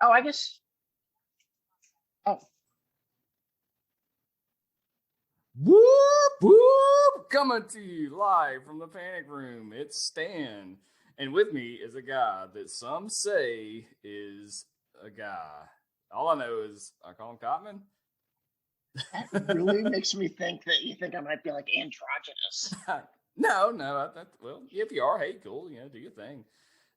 Oh, I guess. Oh, Whoop whoop! Coming to you live from the panic room. It's Stan, and with me is a guy that some say is a guy. All I know is I call him Cotman. that really makes me think that you think I might be like androgynous. No. Well, if you are, hey, cool. Do your thing.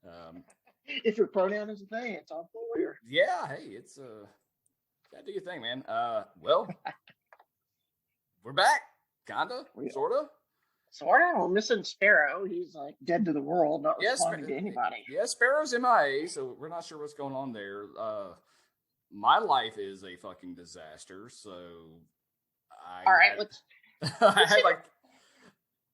Um, If your pronoun is a thing, it's all clear. yeah, hey, it's yeah, do your thing, man. Well, we're back, kinda, We sorta. sort of. We're missing Sparrow. He's like dead to the world, not Yes, responding to anybody. yeah, Sparrow's MIA, so we're not sure what's going on there. My life is a fucking disaster, so I All right, had let's I let's had hit it. like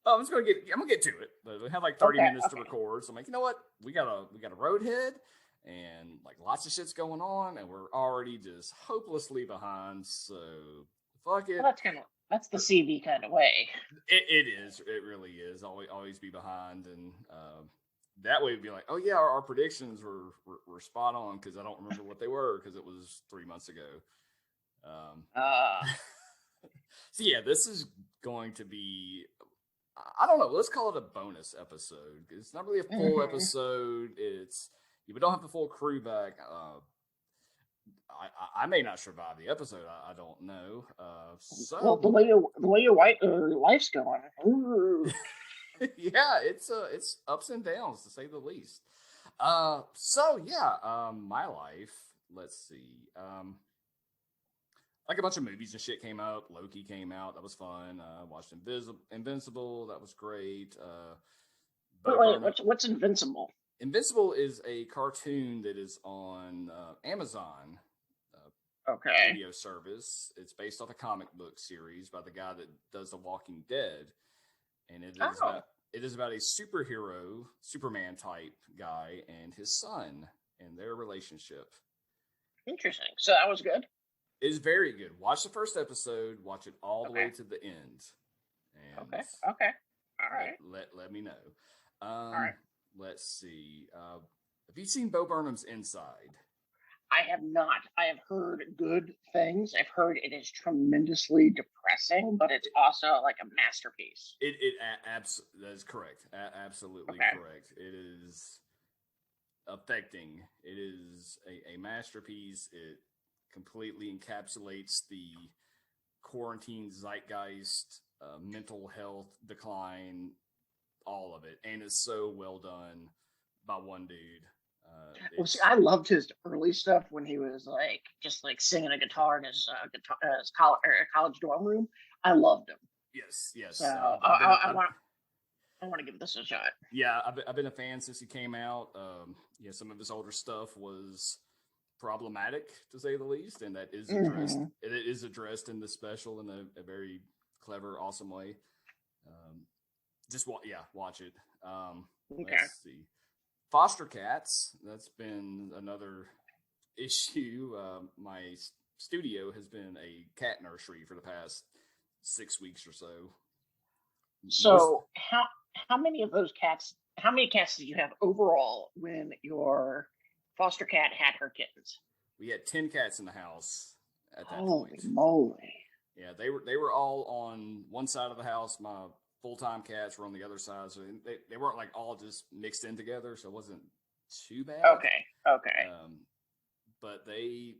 I'm gonna get to it, but we had like 30 Okay, minutes to okay. record, so I'm like, you know what? We got a roadhead and like lots of shit's going on, and we're already just hopelessly behind, so fuck Well, it. that's the CV kind of way. It is. It really is. Always be behind, and that way it'd be like, oh yeah, our predictions were spot on because I don't remember what they were because it was 3 months ago. Um, Uh, so yeah, this is going to be. I don't know. Let's call it a bonus episode. It's not really a full mhm. episode. It's we don't have the full crew back. I may not survive the episode. I don't know. Well, So the way your life's going. Ooh. yeah, it's ups and downs to say the least. So yeah, my life. Let's see. Like a bunch of movies and shit came out. Loki came out. That was fun. Watched Invincible. That was great. Wait, Bo wait, Burnham. what's invincible? Invincible is a cartoon that is on Amazon Okay. video service. It's based off a comic book series by the guy that does The Walking Dead, and Oh, it is about a superhero, Superman type guy and his son and their relationship. interesting. So that was good. It is very good. Watch the first episode, watch it all the Okay. way to the end, and Okay. Okay. All right. let me know. All right. Let's see. Have you seen Bo Burnham's Inside? I have not. I have heard good things. I've heard it is tremendously depressing, but it's also like a masterpiece. That is correct. Absolutely Okay. correct. It is affecting. It is a masterpiece. It completely encapsulates the quarantine zeitgeist, mental health decline, all of it, and it's so well done by one dude. Well, see, It's I loved his early stuff when he was like just like singing a guitar in his college dorm room. I loved him. yes, So yes. I've been I want to give this a shot. yeah, I've been a fan since he came out. Yeah, some of his older stuff was problematic to say the least, and that is addressed. Hmm. It is addressed in the special in a very clever, awesome way. Um, watch it. Okay. Let's see, foster cats. That's been another issue. My studio has been a cat nursery for the past 6 weeks or so. Most So how many of those cats? How many cats did you have overall when your foster cat had her kittens? We had 10 cats in the house at that Holy point. moly! Yeah, they were all on one side of the house. My full time cats were on the other side, so they weren't like all just mixed in together, so it wasn't too bad. Okay, okay. Um, but they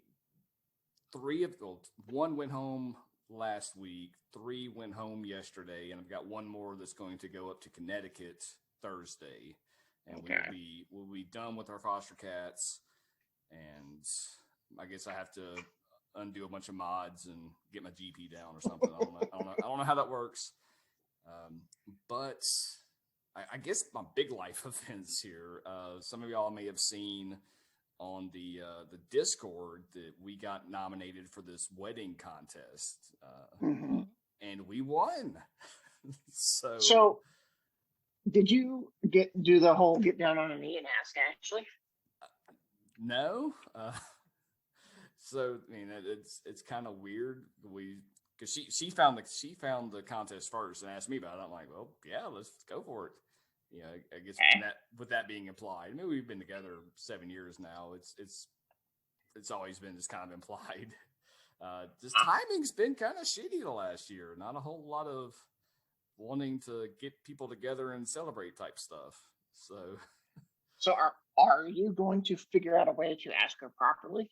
three of the one went home last week, three went home yesterday, and I've got one more that's going to go up to Connecticut Thursday, and Okay. we'll be done with our foster cats, and I guess I have to undo a bunch of mods and get my GP down or something. I don't know how that works. Um, but I guess my big life events here. Some of y'all may have seen on the Discord that we got nominated for this wedding contest, Hmm. and we won. So So did you do the whole get down on a knee and ask Ashley? no, so I mean it's kind of weird. We because she found the contest first and asked me about it. I'm like, well, yeah, let's go for it. I guess Okay. with that being implied, I mean we've been together 7 years now. It's it's always been just kind of implied. Just timing's been kind of shitty the last year. Not a whole lot of wanting to get people together and celebrate type stuff. So are you going to figure out a way to ask her properly?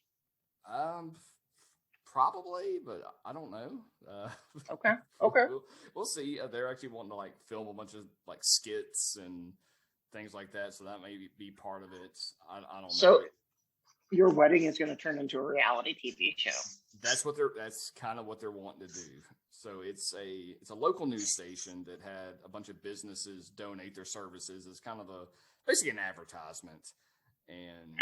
Probably, but I don't know. Okay. We'll see. They're actually wanting to like film a bunch of like skits and things like that, so that may be part of it. I don't know. So your wedding is going to turn into a reality TV show. That's kind of what they're wanting to do. So it's a local news station that had a bunch of businesses donate their services as kind of basically an advertisement. And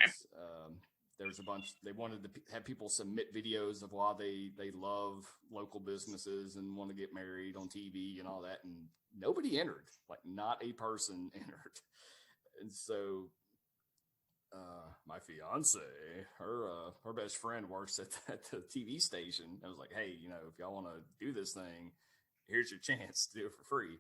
there's a bunch, they wanted to have people submit videos of why they love local businesses and want to get married on TV and all that. And nobody entered, like not a person entered. And so my fiance, her best friend works at the TV station. I was like, hey, if y'all want to do this thing, here's your chance to do it for free.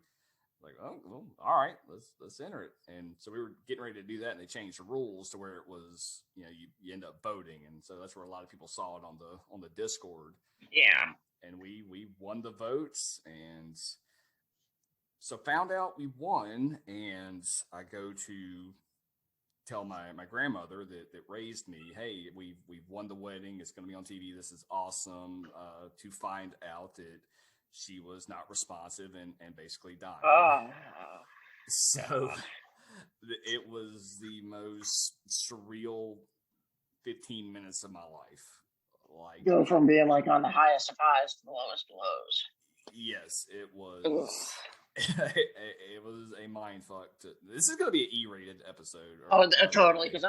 Like, oh, well, all right, let's enter it. And so we were getting ready to do that, and they changed the rules to where it was, you end up voting, and so that's where a lot of people saw it on the Discord. Yeah, and we won the votes, and so found out we won, and I go to tell my grandmother that raised me, hey, we've won the wedding. It's going to be on TV. This is awesome. To find out that she was not responsive and basically died. So it was the most surreal 15 minutes of my life. Like, go from being like on the highest of highs to the lowest of lows. Yes, it was. It was a mind fuck. This is going to be an E-rated episode. Totally, because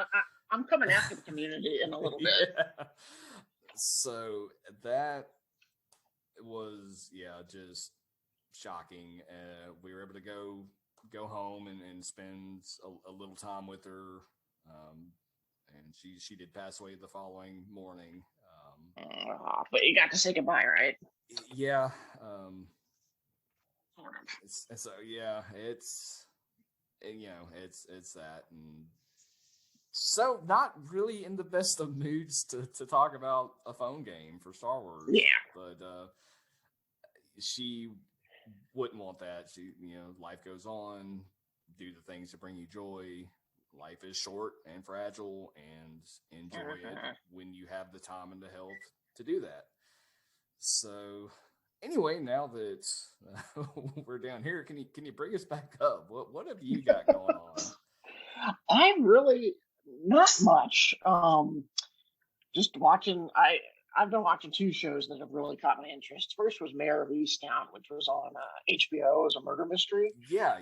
I'm coming after the community in a little bit. Yeah. So that was just shocking. We were able to go home and spend a little time with her, and she did pass away the following morning. But you got to say goodbye, right? Yeah. So it's that, and so not really in the best of moods to talk about a phone game for Star Wars. Yeah, but she wouldn't want that. She, life goes on. Do the things that bring you joy. Life is short and fragile, and enjoy it when you have the time and the health to do that. So anyway, now that we're down here, can you bring us back up? What have you got going on? I'm really not much. Just watching. I've been watching two shows that have really caught my interest. First was Mayor of Easttown, which was on HBO as a murder mystery. Yeah.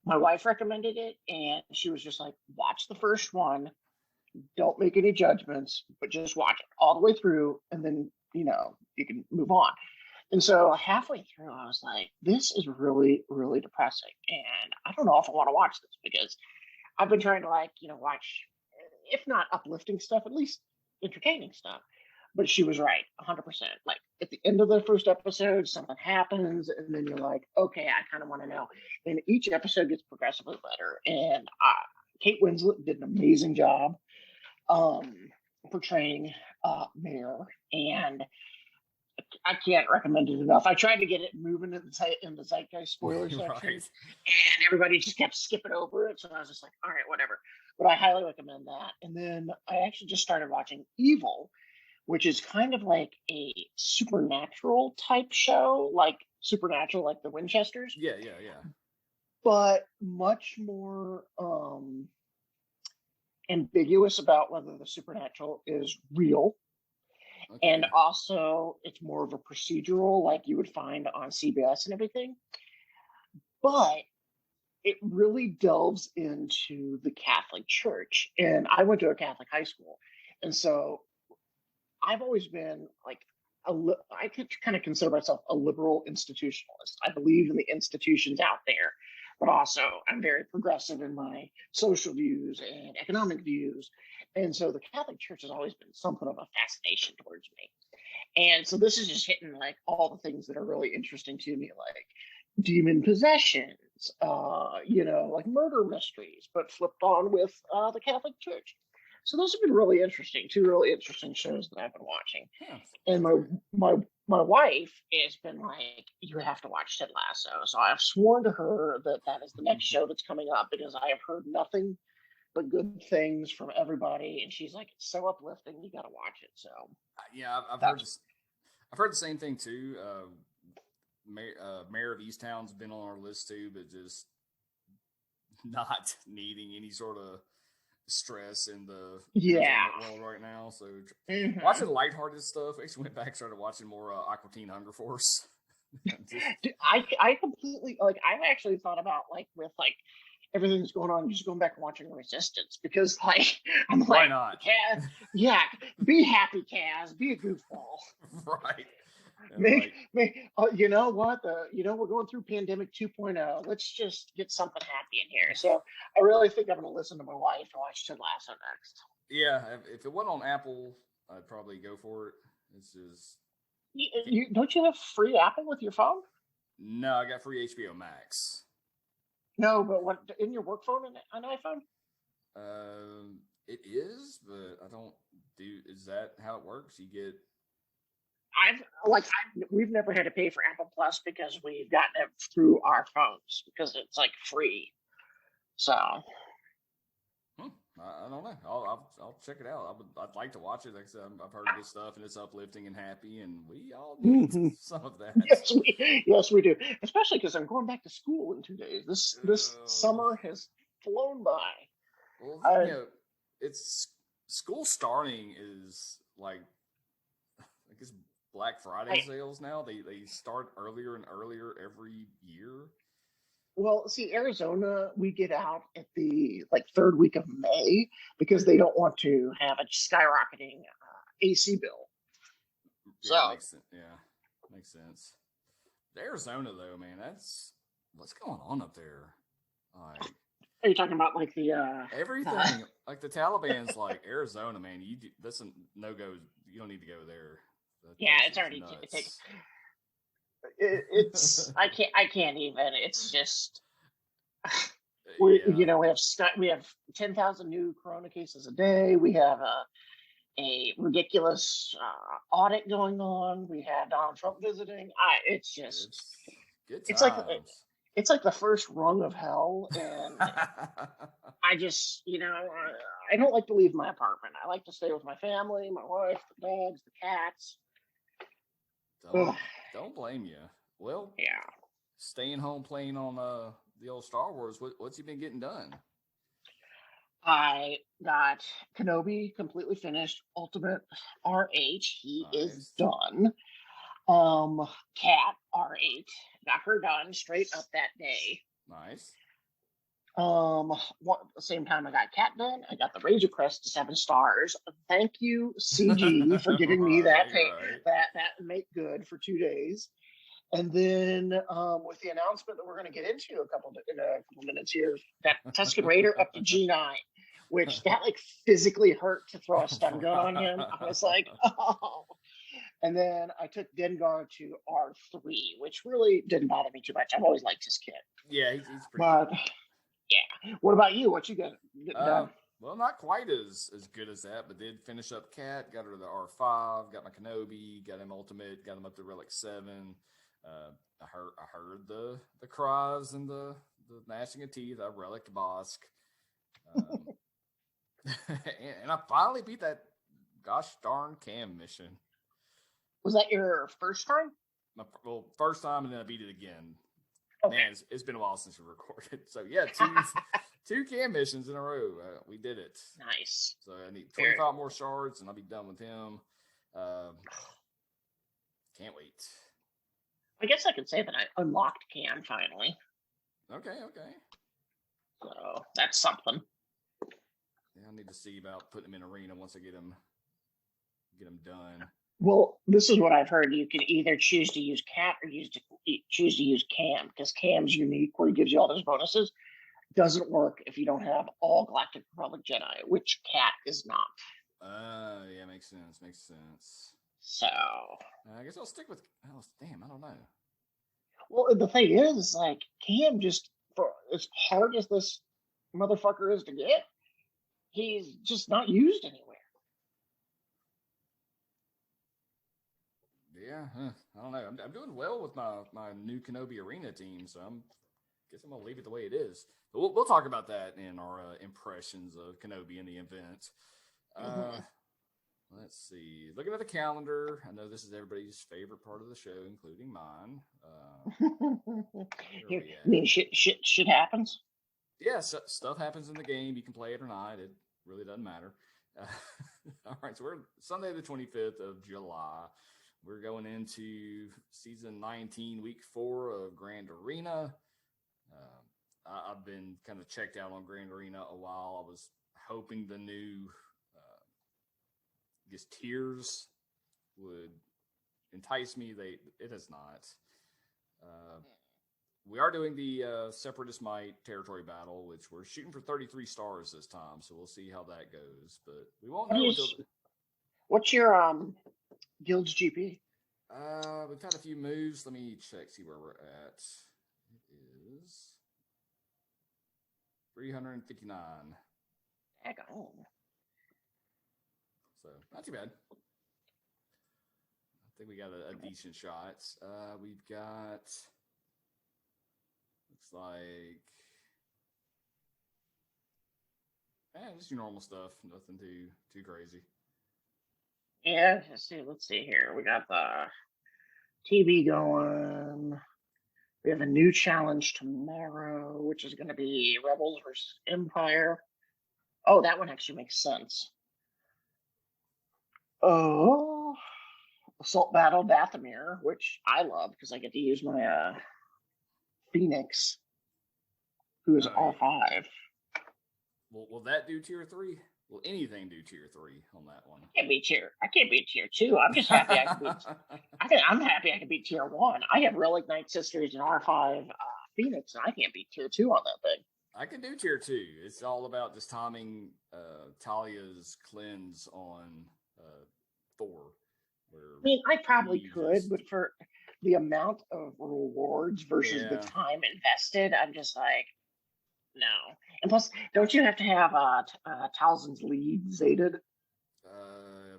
My wife recommended it, and she was just like, watch the first one. Don't make any judgments, but just watch it all the way through, and then, you can move on. And so halfway through, I was like, this is really, really depressing. And I don't know if I want to watch this, because I've been trying to watch, if not uplifting stuff, at least entertaining stuff. But she was right, 100%. Like at the end of the first episode, something happens, and then you're like, okay, I kind of want to know. And each episode gets progressively better. And Kate Winslet did an amazing job portraying Mayor, and I can't recommend it enough. I tried to get it moving in the Zeitgeist spoiler section, right. And everybody just kept skipping over it. So I was just like, all right, whatever. But I highly recommend that. And then I actually just started watching Evil, which is kind of like a supernatural type show, like Supernatural, like the Winchesters. Yeah. But much more ambiguous about whether the supernatural is real. Okay. And also, it's more of a procedural, like you would find on CBS and everything. But it really delves into the Catholic Church. And I went to a Catholic high school. And so I've always been like, I could kind of consider myself a liberal institutionalist. I believe in the institutions out there, but also I'm very progressive in my social views and economic views. And so the Catholic Church has always been something of a fascination towards me. And so this is just hitting like all the things that are really interesting to me, like demon possessions, like murder mysteries, but flipped on with the Catholic Church. So those have been really interesting. Two really interesting shows that I've been watching. Yeah, And sounds great. my wife has been like, you have to watch Ted Lasso. So I've sworn to her that that is the next show that's coming up because I have heard nothing but good things from everybody. And she's like, it's so uplifting. You got to watch it. So Yeah, I've heard that's this. I've heard the same thing too. Mayor of Easttown's been on our list too, but just not needing any sort of stress in the yeah. entertainment world right now. So Mhm. watching lighthearted stuff. I actually went back and started watching more Aqua Teen Hunger Force. Just, I completely like. I've actually thought about like with like everything that's going on, just going back and watching Resistance because like I'm why like, not? Kaz, yeah, be happy, Kaz, be a goofball. Right. Make, you know what? We're going through pandemic 2.0. Let's just get something happy in here. So I really think I'm going to listen to my wife and watch Ted Lasso next. Yeah, if it wasn't on Apple, I'd probably go for it. It's just Don't you have free Apple with your phone? no, I got free HBO Max. No, but what in your work phone and an iPhone? It is, but I don't do. Is that how it works? You get We've never had to pay for Apple Plus because we've gotten it through our phones because it's like free. So I don't know. I'll check it out. I'd like to watch it. Like I said, I've heard good stuff and it's uplifting and happy, and we all need some of that. yes, we do. Especially because I'm going back to school in 2 days. This summer has flown by. Well, it's school starting is like I guess Black Friday sales now. They start earlier and earlier every year. Well, see, Arizona, we get out at the like third week of May because they don't want to have a skyrocketing AC bill. Yeah, makes sense. Yeah, makes sense. The Arizona though, man, that's what's going on up there. Like, are you talking about like the everything? Like the Taliban's like Arizona, man. That's a no go. You don't need to go there. Yeah, it's already it's I can't even. It's just we have 10,000 new corona cases a day. We have a ridiculous audit going on. We had Donald Trump visiting. It's just good times. It's like the first rung of hell, and I just I don't like to leave my apartment. I like to stay with my family, my wife, the dogs, the cats. Don't blame you. Well, yeah, staying home playing on the old Star Wars. What's you been getting done? I got Kenobi completely finished. Ultimate RH, he is done. Cat R8 got her done straight up that day. Nice. At the same time I got Cat done, I got the Razor Crest to 7 stars. Thank you, CG, for giving me that that make good for 2 days. And then with the announcement that we're going to get into in a couple minutes here, that Tusken Raider up to G9, which that like physically hurt to throw a stun gun on him. I was like, oh. And then I took Dengar to R3, which really didn't bother me too much. I've always liked his kit. Yeah, he's pretty good. Yeah. What about you? What you got done? Well, not quite as good as that, but did finish up Cat, got her to the R5, got my Kenobi, got him Ultimate, got him up to Relic 7. I heard the cries and the gnashing of teeth. I relicked Bosk. And I finally beat that gosh darn Cam mission. Was that your first time? First time, and then I beat it again. Okay. Man, it's been a while since we recorded. So, yeah, two Cam missions in a row. We did it. Nice. So, I need 25 more shards, and I'll be done with him. Can't wait. I guess I could say that I unlocked Cam finally. Okay. So, that's something. Yeah, I need to see about putting him in arena once I get him done. Well, this is what I've heard. You can either choose to use Cat or choose to use Cam, because Cam's unique where he gives you all those bonuses. Doesn't work if you don't have all Galactic Republic Jedi, which Cat is not. Yeah, makes sense. So I guess I'll stick with. Oh, damn, I don't know. Well, the thing is, like Cam, just for as hard as this motherfucker is to get, he's just not used anywhere. Yeah, I don't know. I'm doing well with my new Kenobi Arena team, so guess I'm gonna leave it the way it is. But we'll talk about that in our impressions of Kenobi in the event. Let's see. Looking at the calendar, I know this is everybody's favorite part of the show, including mine. I mean, shit happens. Yeah, stuff happens in the game. You can play it or not. It really doesn't matter. All right, so we're Sunday the 25th of July. We're going into season 19, week 4 of Grand Arena. I've been kind of checked out on Grand Arena a while. I was hoping the new, tiers would entice me. It has not. We are doing the Separatist Might territory battle, which we're shooting for 33 stars this time, so we'll see how that goes. But we won't know until. What's your guild's GP? We've had a few moves. Let me check, see where we're at. It is 359. Heck on. So not too bad. I think we got a decent shot. We've got. Looks like. Just your normal stuff. Nothing too crazy. Yeah, let's see here. We got the TV going. We have a new challenge tomorrow, which is going to be Rebels versus Empire. Oh, that one actually makes sense. Oh, Assault Battle Dathomir, which I love because I get to use my Phoenix, who is R5. Will that do tier 3? Will anything do tier 3 on that one? I can't be tier 2. I'm just happy I can beat. I'm happy I can beat tier 1. I have Relic Knight Sisters and R5 Phoenix, and I can't beat tier 2 on that thing. I can do tier 2. It's all about just timing Talia's cleanse on Thor. I mean, I probably could, but for the amount of rewards versus the time invested, I'm just like, no. And plus, don't you have to have Talzin's lead zated?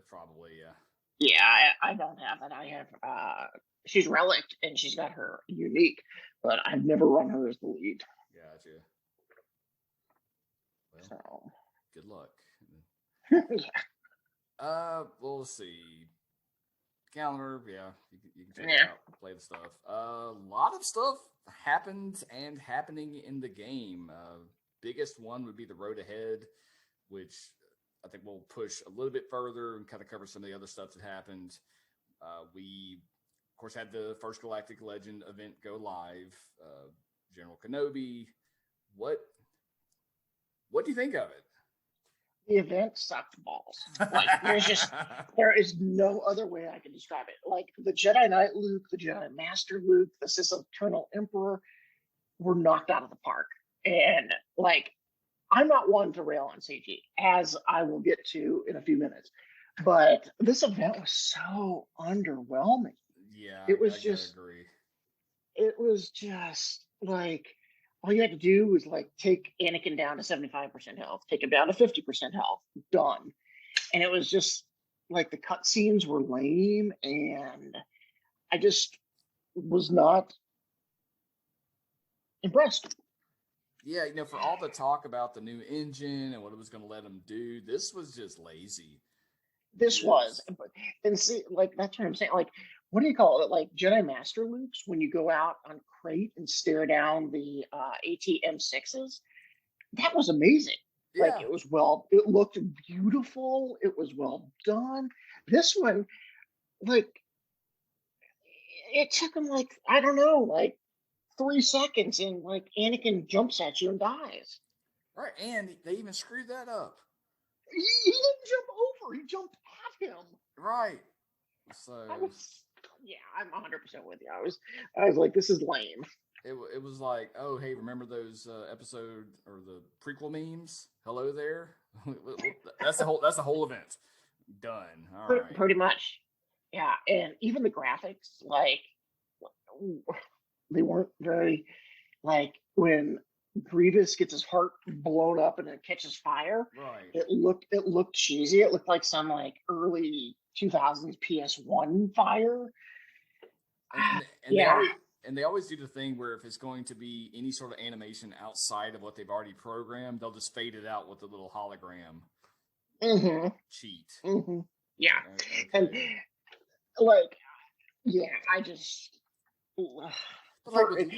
Probably, yeah. Yeah, I don't have that. I have she's relict and she's got her unique, but I've never run her as the lead. Gotcha. Well, so good luck. Yeah. We'll see. Calendar, yeah, you can check it out, play the stuff. A lot of stuff happened and happening in the game. Biggest one would be the road ahead, which I think we'll push a little bit further and kind of cover some of the other stuff that happened. We, of course, had the first Galactic Legend event go live. General Kenobi. What do you think of it? The event sucked balls. Like there is no other way I can describe it. Like the Jedi Knight Luke, the Jedi Master Luke, the Sith Eternal Emperor were knocked out of the park. And like, I'm not one to rail on CG, as I will get to in a few minutes. But this event was so underwhelming. Yeah, it was just like all you had to do was like take Anakin down to 75% health, take him down to 50% health, done. And it was just like the cutscenes were lame, and I just was not impressed. Yeah, for all the talk about the new engine and what it was going to let them do, this was just lazy. This was, and see, like that's what I'm saying. Like, what do you call it? Like Jedi Master Loops when you go out on Crate and stare down the ATM6s. That was amazing. Yeah. Like it looked beautiful. It was well done. This one, like, it took him like, I don't know, like 3 seconds, and like Anakin jumps at you and dies. Right, and they even screwed that up. He didn't jump over. He jumped at him. Right. So I'm 100% with you. I was like, this is lame. It was like, oh, hey, remember those episode or the prequel memes? Hello there. That's the whole event. Done. All right. Pretty much. Yeah, and even the graphics, like, they weren't very, like, when Grievous gets his heart blown up and it catches fire. Right. It looked cheesy. It looked like some like early 2000s PS1 fire. And Yeah. they always do the thing where if it's going to be any sort of animation outside of what they've already programmed, they'll just fade it out with a little hologram Mm-hmm. cheat. Mm-hmm. Yeah. Okay. And like, yeah, I just But like with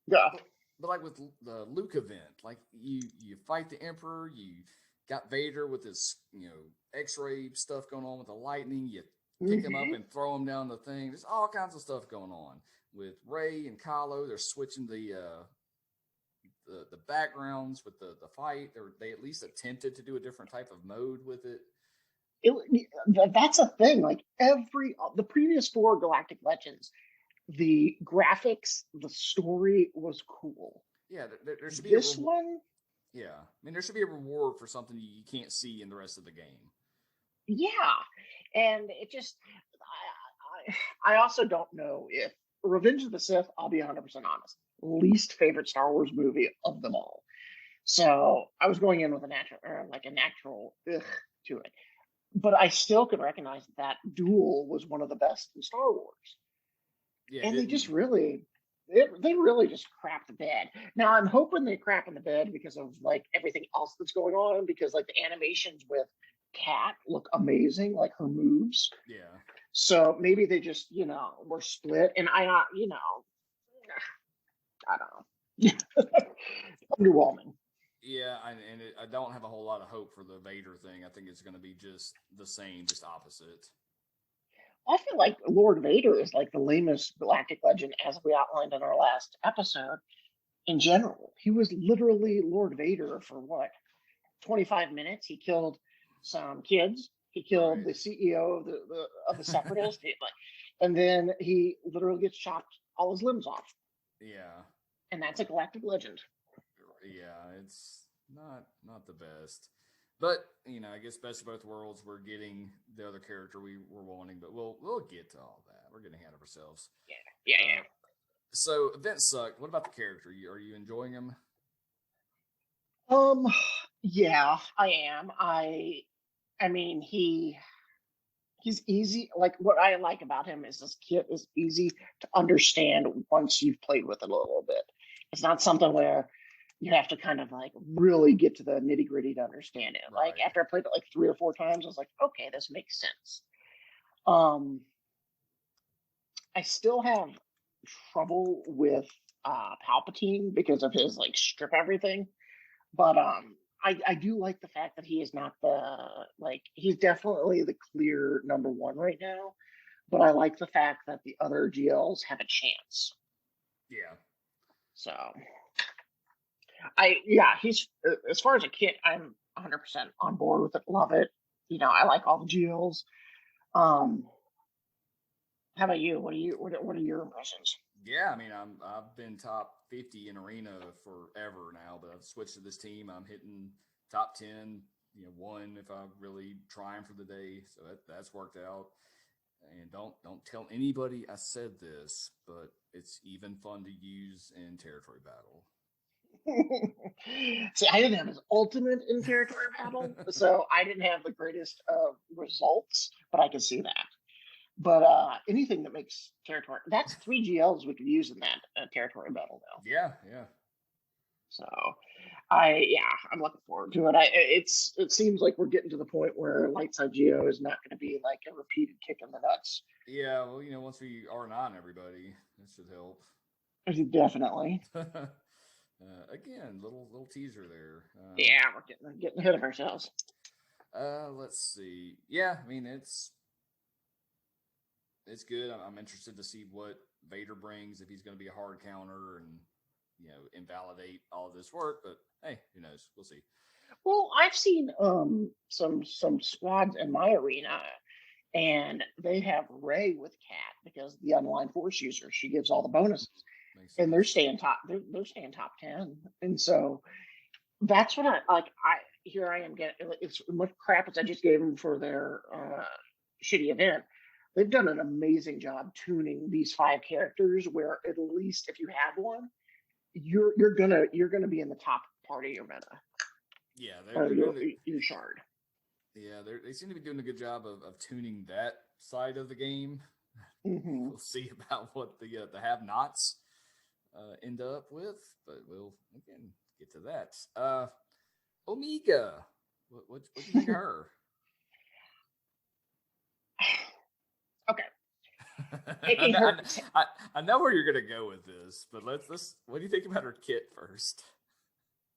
yeah. but like with the Luke event, like you fight the Emperor, you got Vader with his X-ray stuff going on with the lightning. You pick him up and throw him down the thing. There's all kinds of stuff going on with Rey and Kylo. They're switching the backgrounds with the fight. They at least attempted to do a different type of mode with it. That's a thing. Like the previous 4 Galactic Legends, the graphics, the story was cool. Yeah, there should be this one. Yeah, I mean, there should be a reward for something you can't see in the rest of the game. Yeah, and it just, I also don't know if Revenge of the Sith. I'll be 100% honest. Least favorite Star Wars movie of them all. So I was going in with a natural ugh to it, but I still could recognize that Duel was one of the best in Star Wars. Yeah, and they just really just crap the bed. Now I'm hoping they crap in the bed because of like everything else that's going on, because like the animations with Kat look amazing, like her moves. Yeah. So maybe they just, were split, and I don't know. Underwhelming. Yeah, I don't have a whole lot of hope for the Vader thing. I think it's going to be just the same, just opposite. I feel like Lord Vader is like the lamest Galactic Legend, as we outlined in our last episode. In general, he was literally Lord Vader for what, 25 minutes? He killed some kids. He killed the CEO of the Separatists, and then he literally gets chopped all his limbs off. Yeah, and that's a Galactic Legend. Yeah, it's not the best. But I guess best of both worlds. We're getting the other character we were wanting, but we'll get to all that. We're getting ahead of ourselves. Yeah. So events suck. What about the character? Are you enjoying him? Yeah, I am. I mean, he's easy. Like, what I like about him is this kit is easy to understand once you've played with it a little bit. It's not something where you have to kind of like really get to the nitty gritty to understand it. Right. Like after I played it like 3 or 4 times, I was like, okay, this makes sense. I still have trouble with Palpatine because of his like strip everything, but I do like the fact that he is not he's definitely the clear number 1 right now, but I like the fact that the other GLs have a chance. Yeah. So he's, as far as a kit, I'm 100% on board with it. Love it. I like all the GLs. How about you? What are your impressions? Yeah, I mean, I've been top 50 in arena forever now, but I've switched to this team. I'm hitting top 10, 1 if I'm really trying for the day. So that's worked out. And don't tell anybody I said this, but it's even fun to use in territory battle. See, I didn't have his ultimate in territory battle, so I didn't have the greatest results, but I can see that. But anything that makes territory, that's 3 GLs we could use in that territory battle now. Yeah. So I'm looking forward to it. It seems like we're getting to the point where light side Geo is not going to be like a repeated kick in the nuts. Yeah, well, once we R9 everybody, that should help. Definitely. Again, little teaser there. Yeah, we're getting ahead of ourselves. Let's see. Yeah, I mean it's good. I'm interested to see what Vader brings, if he's going to be a hard counter and invalidate all of this work. But hey, who knows? We'll see. Well, I've seen some squads in my arena, and they have Rey with Kat because the unaligned force user, she gives all the bonuses, and they're staying top. They're staying top 10, and so that's what I like. Here I am getting as much crap as I just gave them for their shitty event. They've done an amazing job tuning these 5 characters where at least if you have one, you're gonna be in the top part of your meta. Yeah, your shard. Yeah, they seem to be doing a good job of tuning that side of the game. Mm-hmm. We'll see about what the have-nots end up with, but we'll again get to that. Omega, what do you think of her? Okay. I know where you're gonna go with this, but let's. What do you think about her kit first?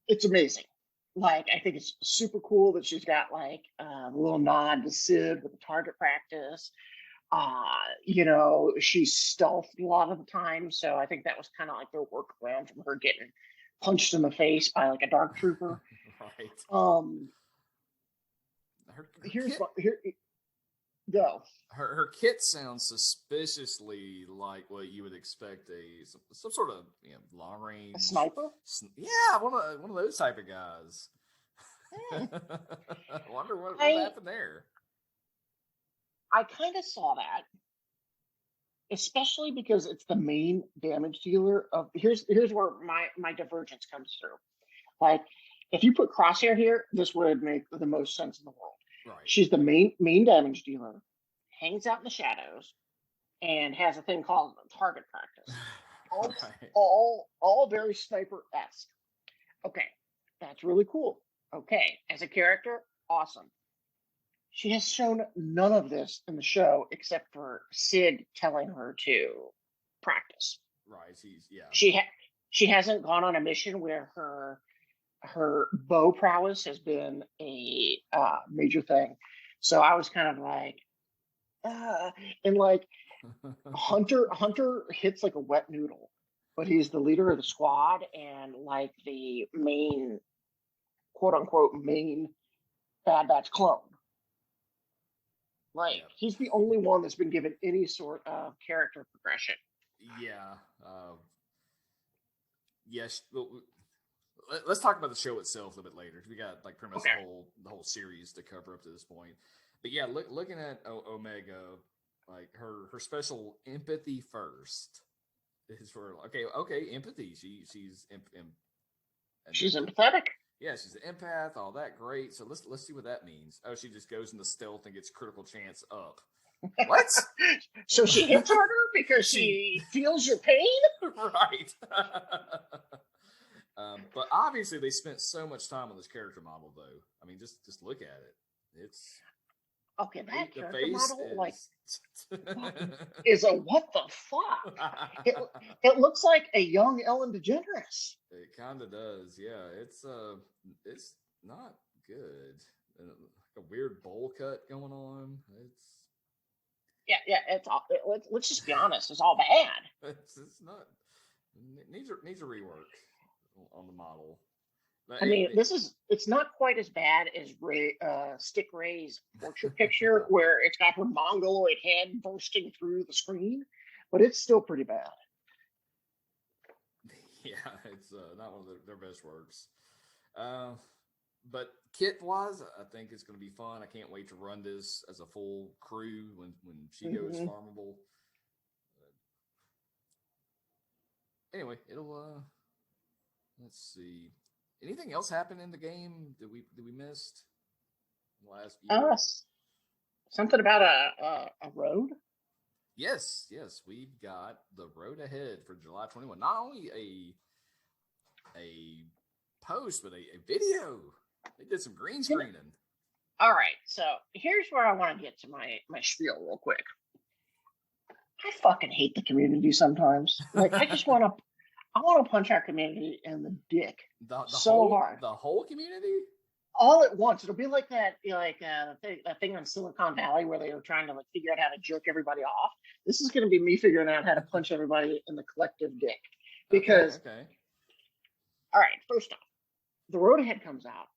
It's amazing. Like, I think it's super cool that she's got like a little nod to Sid with the target practice. She's stealthed a lot of the time, so I think that was kind of like their workaround from her getting punched in the face by like a dark trooper. Right. Go. Her kit sounds suspiciously like what you would expect some sort of long range sniper. Yeah, one of those type of guys. I wonder what happened there. I kind of saw that, especially because it's the main damage dealer of. Here's where my divergence comes through. Like, if you put Crosshair here, this would make the most sense in the world. Right. She's the main damage dealer, hangs out in the shadows, and has a thing called target practice. All very sniper-esque. Okay, that's really cool. Okay, as a character, awesome. She has shown none of this in the show except for Sid telling her to practice. Right. She hasn't gone on a mission where her bow prowess has been a major thing. So I was kind of like, and like Hunter hits like a wet noodle, but he's the leader of the squad and like the main, quote unquote, main Bad Batch clone. Like, he's the only one that's been given any sort of character progression. Yeah. Yes. Let's talk about the show itself a little bit later. We got like pretty much the whole series to cover up to this point. But yeah, looking at Omega, like her special empathy first is for okay, empathy. She's empathetic. Yeah, she's an empath, all that great. So let's see what that means. Oh, she just goes into stealth and gets critical chance up. What? So she hits harder because she feels your pain? Right. But obviously they spent so much time on this character model, though. I mean, just look at it. It's okay. That character model is a what the fuck? It looks like a young Ellen DeGeneres. It kind of does, yeah. It's not good. A weird bowl cut going on. It's all. Let's just be honest. It's all bad. It's not. Needs a rework on the model. But I mean, it's not quite as bad as Stick Ray's portrait picture, where it's got her mongoloid head bursting through the screen, but it's still pretty bad. Yeah, it's not one of their best works. But kit-wise, I think it's going to be fun. I can't wait to run this as a full crew when she goes farmable. Anyway, it'll. Let's see. Anything else happen in the game that we missed last year? Something about a road. Yes, we've got the road ahead for July 21. Not only a post, but a video. They did some green screening. All right, so here's where I want to get to my spiel real quick. I fucking hate the community sometimes. Like, I want to punch our community in the dick hard. The whole community? All at once. It'll be like that, that thing on Silicon Valley where they were trying to like figure out how to jerk everybody off. This is going to be me figuring out how to punch everybody in the collective dick. Because, all right, first off, the road ahead comes out.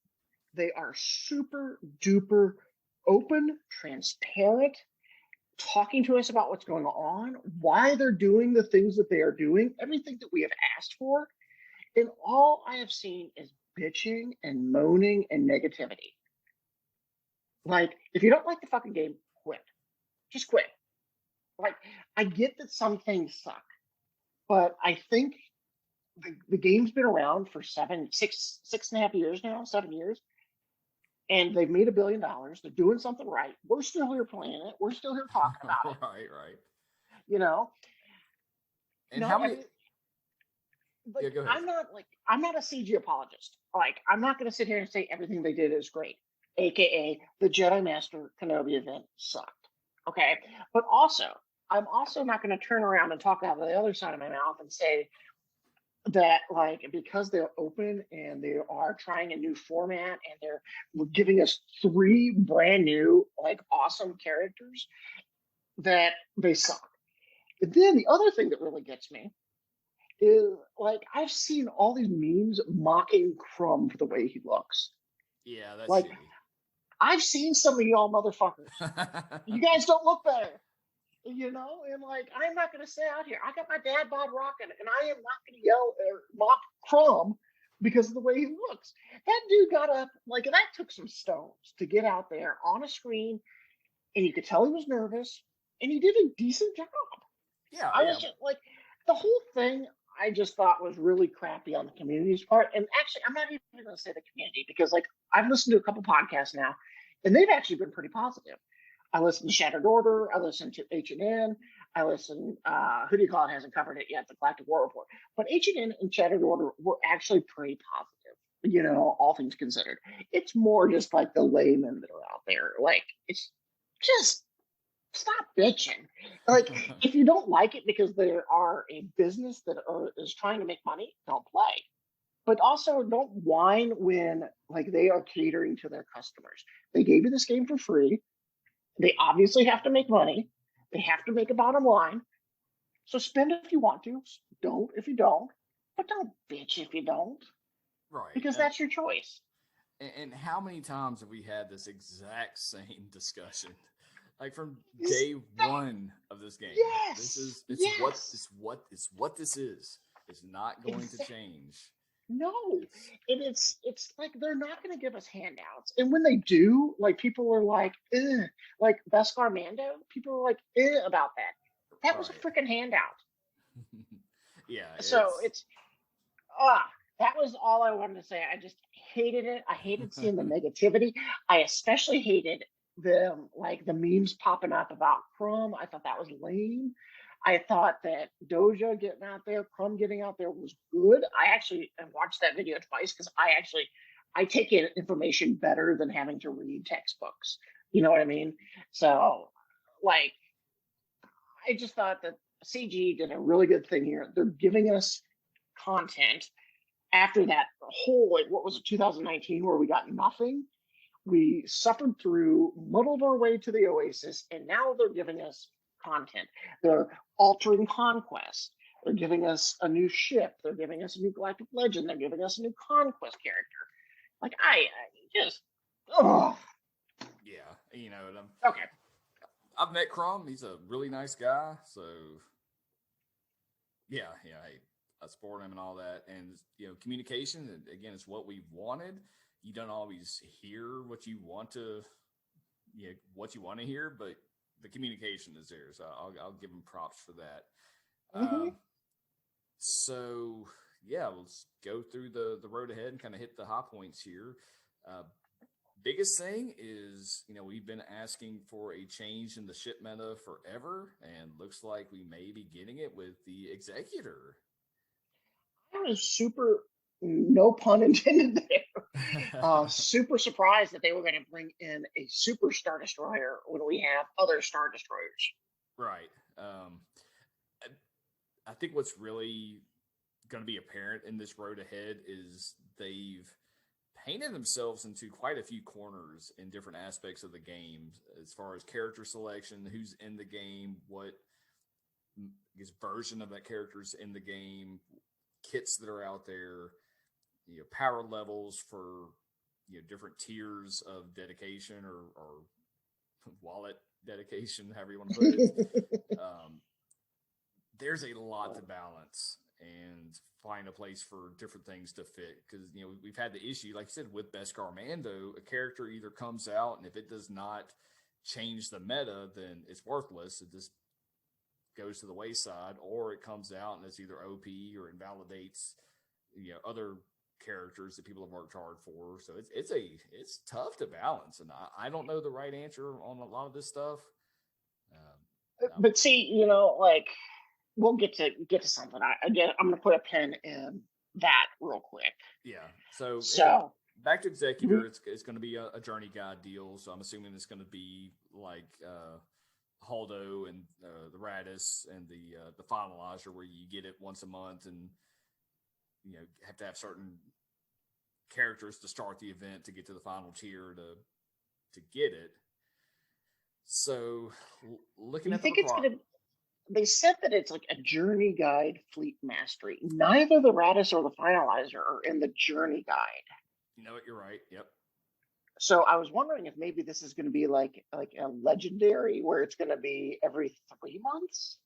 They are super duper open, transparent, talking to us about what's going on, why they're doing the things that they are doing, everything that we have asked for. And all I have seen is bitching and moaning and negativity. Like, if you don't like the fucking game, quit. Just quit. Like, I get that some things suck, but I think the game's been around for 6.5 years now, 7 years, and they've made $1 billion. They're doing something right. We're still here playing it. We're still here talking about it. Right. You know, And not how many? every like Yeah, go ahead. I'm not a CG apologist. Like I'm not going to sit here and say everything they did is great. AKA the Jedi Master Kenobi event sucked. Okay, but also I'm also not going to turn around and talk out of the other side of my mouth and say that like because they're open and they are trying a new format and they're giving us three brand new like awesome characters that they suck. And then the other thing that really gets me is like I've seen all these memes mocking Crumb for the way he looks. Yeah, that's Like shitty. I've seen some of y'all motherfuckers. You guys don't look better. And like I'm not gonna say out here, I got my dad bod rocking, and I am not gonna yell or mock Crumb because of the way he looks. That dude got up like that took some stones to get out there on a screen, and you could tell he was nervous, and he did a decent job. Yeah, I yeah. was just like the whole thing I just thought was really crappy on the community's part. And actually, I'm not even going to say the community because, like, I've listened to a couple podcasts now, and they've actually been pretty positive. I listened to Shattered Order. I listened to H&N. I listened, who do you call it? Hasn't covered it yet, the Galactic War Report. But H&N and Shattered Order were actually pretty positive, all things considered. It's more just like the laymen that are out there. Like, it's just stop bitching. Like, if you don't like it because they are a business that is trying to make money, don't play. But also, don't whine when like they are catering to their customers. They gave you this game for free. They obviously have to make money. They have to make a bottom line. So spend if you want to. Don't if you don't. But don't bitch if you don't, Right. because that's your choice. And how many times have we had this exact same discussion? Like from day one of this game. This Yes. is it's Yes. what this is. It's not going to change. No, and it's like they're not going to give us handouts, and when they do, like people are like, ugh. Like Beskar Mando, people are like, about that. That was a Right. freaking handout. Yeah, So it's it's ah, that was all I wanted to say. I just hated it. I hated seeing the negativity. I especially hated the memes popping up about Crumb. I thought that was lame. I thought that Doja getting out there, Crumb getting out there was good. I actually watched that video twice because I take in information better than having to read textbooks. You know what I mean? So, like, I just thought that CG did a really good thing here. They're giving us content after that whole like what was it 2019 where we got nothing. We suffered through, muddled our way to the Oasis, and now they're giving us content. They're altering Conquest. They're giving us a new ship. They're giving us a new Galactic Legend. They're giving us a new Conquest character. Like I just, oh, yeah, and okay. I've met Crumb. He's a really nice guy. So yeah, hey, I support him and all that. And communication again is what we wanted. You don't always hear what you want to, hear, but the communication is there. So I'll give him props for that. Mm-hmm. So yeah, let's go through the road ahead and kind of hit the high points here. Biggest thing is, we've been asking for a change in the ship meta forever, and looks like we may be getting it with the Executor. I was super, no pun intended there, super surprised that they were going to bring in a super Star Destroyer when we have other Star Destroyers. Right. I think what's really going to be apparent in this road ahead is they've painted themselves into quite a few corners in different aspects of the game as far as character selection, who's in the game, what version of that character's in the game, kits that are out there, power levels for different tiers of dedication or wallet dedication, however you want to put it. There's a lot to balance and find a place for different things to fit, because we've had the issue, like you said, with Beskar Mando. A character either comes out, and if it does not change the meta, then it's worthless. It just goes to the wayside, or it comes out and it's either OP or invalidates, other characters that people have worked hard for. So it's tough to balance, and I don't know the right answer on a lot of this stuff. But see, like we'll get to something. I'm gonna put a pin in that real quick. Yeah. So back to Executor, it's going to be a journey guide deal. So I'm assuming it's going to be like Haldo and the Radis and the Finalizer, where you get it once a month, and have to have certain characters to start the event to get to the final tier to get it. So looking at they said that it's like a journey guide fleet mastery. Neither the Radis or the Finalizer are in the journey guide. You know what? You're right. Yep. So I was wondering if maybe this is going to be like a legendary, where it's going to be every 3 months.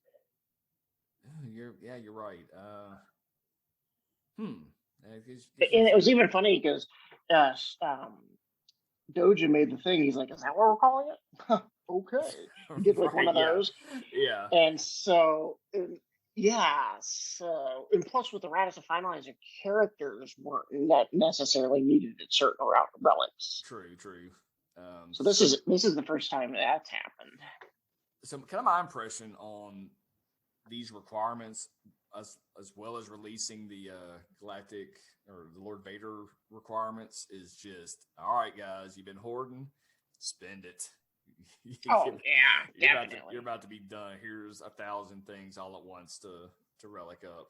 You're right. And it was even funny because Doja made the thing. He's like, "Is that what we're calling it?" Okay, he did like one of those. Yeah. And so, and plus with the Radis and Finalizer, characters weren't necessarily needed at certain relics. True. So this is the first time that's happened. So kind of my impression on these requirements, as well as releasing the Galactic or the Lord Vader requirements, is just, all right, guys, you've been hoarding, spend it. Definitely. You're about to be done. Here's 1,000 things all at once to relic up.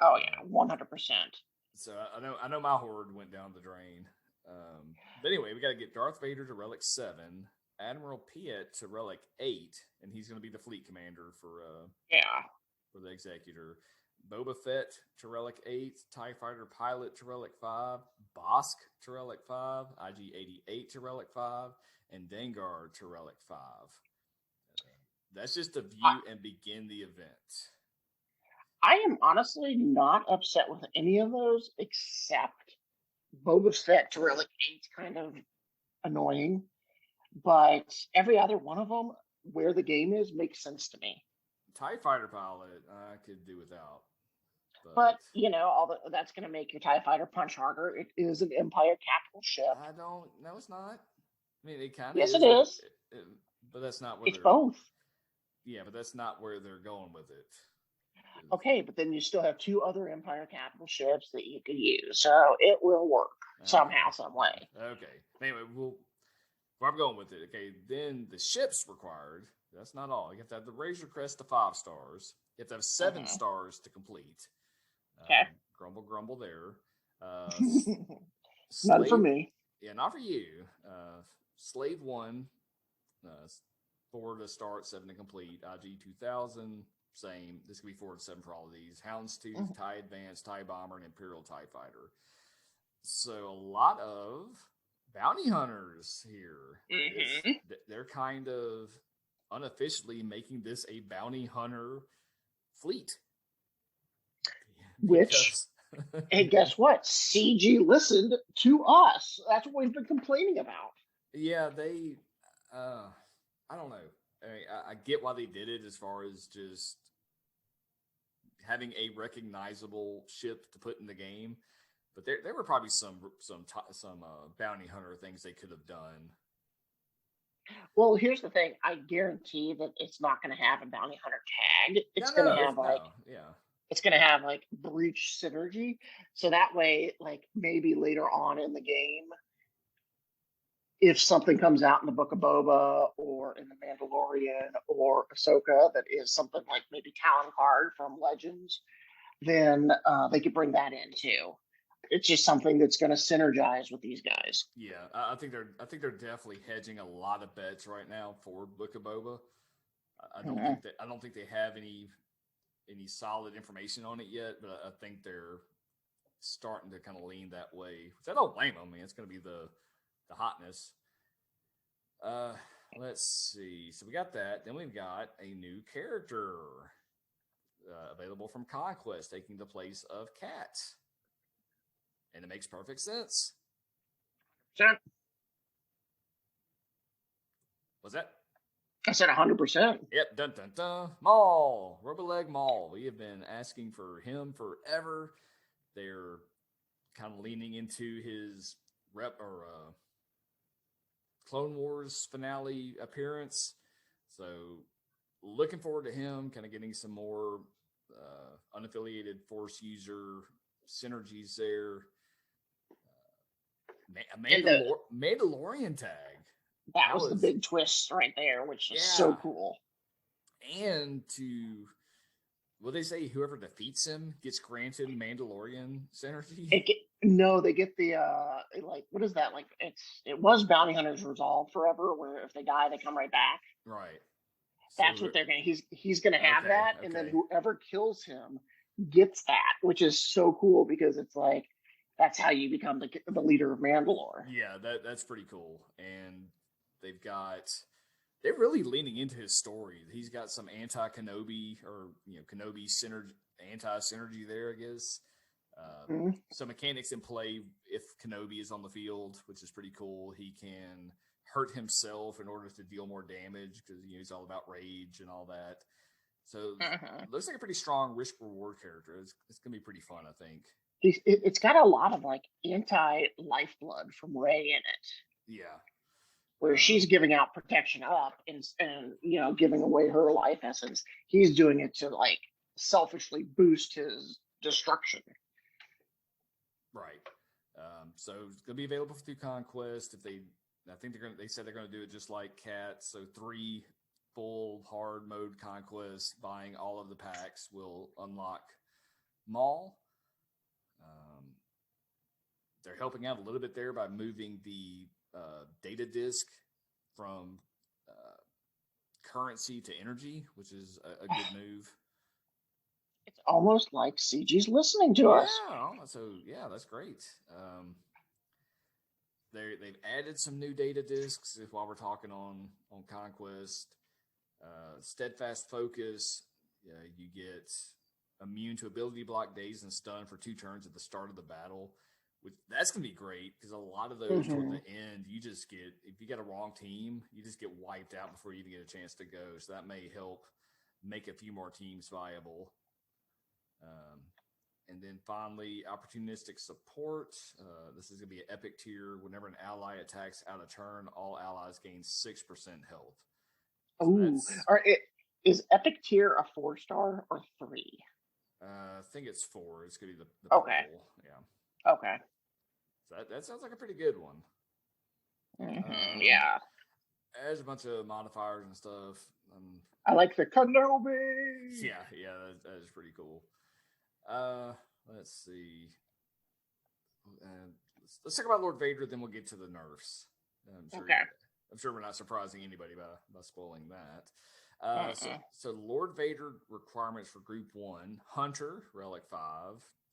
Oh yeah, 100%. So I know my hoard went down the drain. But anyway, we got to get Darth Vader to relic 7, Admiral Piet to relic 8, and he's going to be the fleet commander for the Executor. Boba Fett to relic 8, TIE Fighter Pilot to relic 5, Bosk to relic 5, IG-88 to relic 5, and Dengar to relic 5. That's just to view and begin the event. I am honestly not upset with any of those, except Boba Fett to relic 8, kind of annoying. But every other one of them, where the game is, makes sense to me. TIE Fighter Pilot, I could do without. But that's going to make your TIE Fighter punch harder. It is an Empire capital ship. No, it's not. I mean, it kind of yes, it is. But that's not where it's both. Yeah, but that's not where they're going with it. Okay, but then you still have 2 other Empire capital ships that you could use, so it will work somehow, some way. Okay. Anyway, where I'm going with it. Okay, then the ships required. That's not all. You have to have the Razor Crest to 5 stars. You have to have 7 stars to complete. Okay. Grumble there. None for me. Yeah, not for you. Slave 1, 4 to start, 7 to complete. IG 2000, same. This could be 4 to 7 for all of these. Houndstooth, TIE Advance, TIE Bomber, and Imperial TIE Fighter. So a lot of bounty hunters here. They're kind of unofficially making this a bounty hunter fleet. Which, hey, guess what? CG listened to us. That's what we've been complaining about. Yeah, they, I don't know. I get why they did it, as far as just having a recognizable ship to put in the game. But there were probably some bounty hunter things they could have done. Well, here's the thing. I guarantee that it's not going to have a bounty hunter tag. It's going to have it's going to have like breach synergy. So that way, like maybe later on in the game, if something comes out in the Book of Boba or in the Mandalorian or Ahsoka that is something like maybe Talon Card from Legends, then they could bring that in too. It's just something that's going to synergize with these guys. Yeah, I think they're definitely hedging a lot of bets right now for Book of Boba. I don't think they have any solid information on it yet, but I think they're starting to kind of lean that way. Which I don't blame them. I mean, it's going to be the hotness. Let's see. So we got that. Then we've got a new character available from Conquest, taking the place of Cat. And it makes perfect sense. Sure. What's that? I said 100%. Yep, dun dun dun. Maul, Roboleg Maul. We have been asking for him forever. They're kind of leaning into his Clone Wars finale appearance. So looking forward to him kind of getting some more unaffiliated Force user synergies there. Mandalorian tag. That was the big twist right there, which is so cool. And will they say whoever defeats him gets granted Mandalorian synergy? They get the what is that? Like it was Bounty Hunters Resolve forever, where if they die, they come right back. Right. That's what they're gonna. He's gonna have that, and then whoever kills him gets that, which is so cool because it's like that's how you become the leader of Mandalore. Yeah, that's pretty cool, and they're really leaning into his story. He's got some anti-Kenobi or Kenobi anti-synergy there, I guess. So mechanics in play if Kenobi is on the field, which is pretty cool. He can hurt himself in order to deal more damage because he's all about rage and all that. So it looks like a pretty strong risk reward character. It's gonna be pretty fun, I think. It's got a lot of like anti-lifeblood from Rey in it. Yeah. Where she's giving out protection up and giving away her life essence. He's doing it to like selfishly boost his destruction. Right. So it's gonna be available through Conquest. They said they're gonna do it just like Cat. So 3 full hard mode Conquest. Buying all of the packs will unlock Maul. They're helping out a little bit there by moving the data disk from currency to energy, which is a good move. It's almost like CG's listening to us. So that's great. They've added some new data disks while we're talking on Conquest. Steadfast Focus, you get immune to ability block, daze, and stun for 2 turns at the start of the battle. That's going to be great because a lot of those toward the end, if you got a wrong team, you just get wiped out before you even get a chance to go. So that may help make a few more teams viable. And then finally, opportunistic support. This is going to be an epic tier. Whenever an ally attacks out of turn, all allies gain 6% health. So is epic tier a 4-star or 3? I think it's 4. It's going to be the purple. Yeah. Okay. So that sounds like a pretty good one. Yeah. There's a bunch of modifiers and stuff. I like the Kenobi. Yeah, that is pretty cool. Let's see. Let's talk about Lord Vader, then we'll get to the nerfs. I'm sure we're not surprising anybody by spoiling that. So Lord Vader requirements for Group 1: Hunter, Relic 5,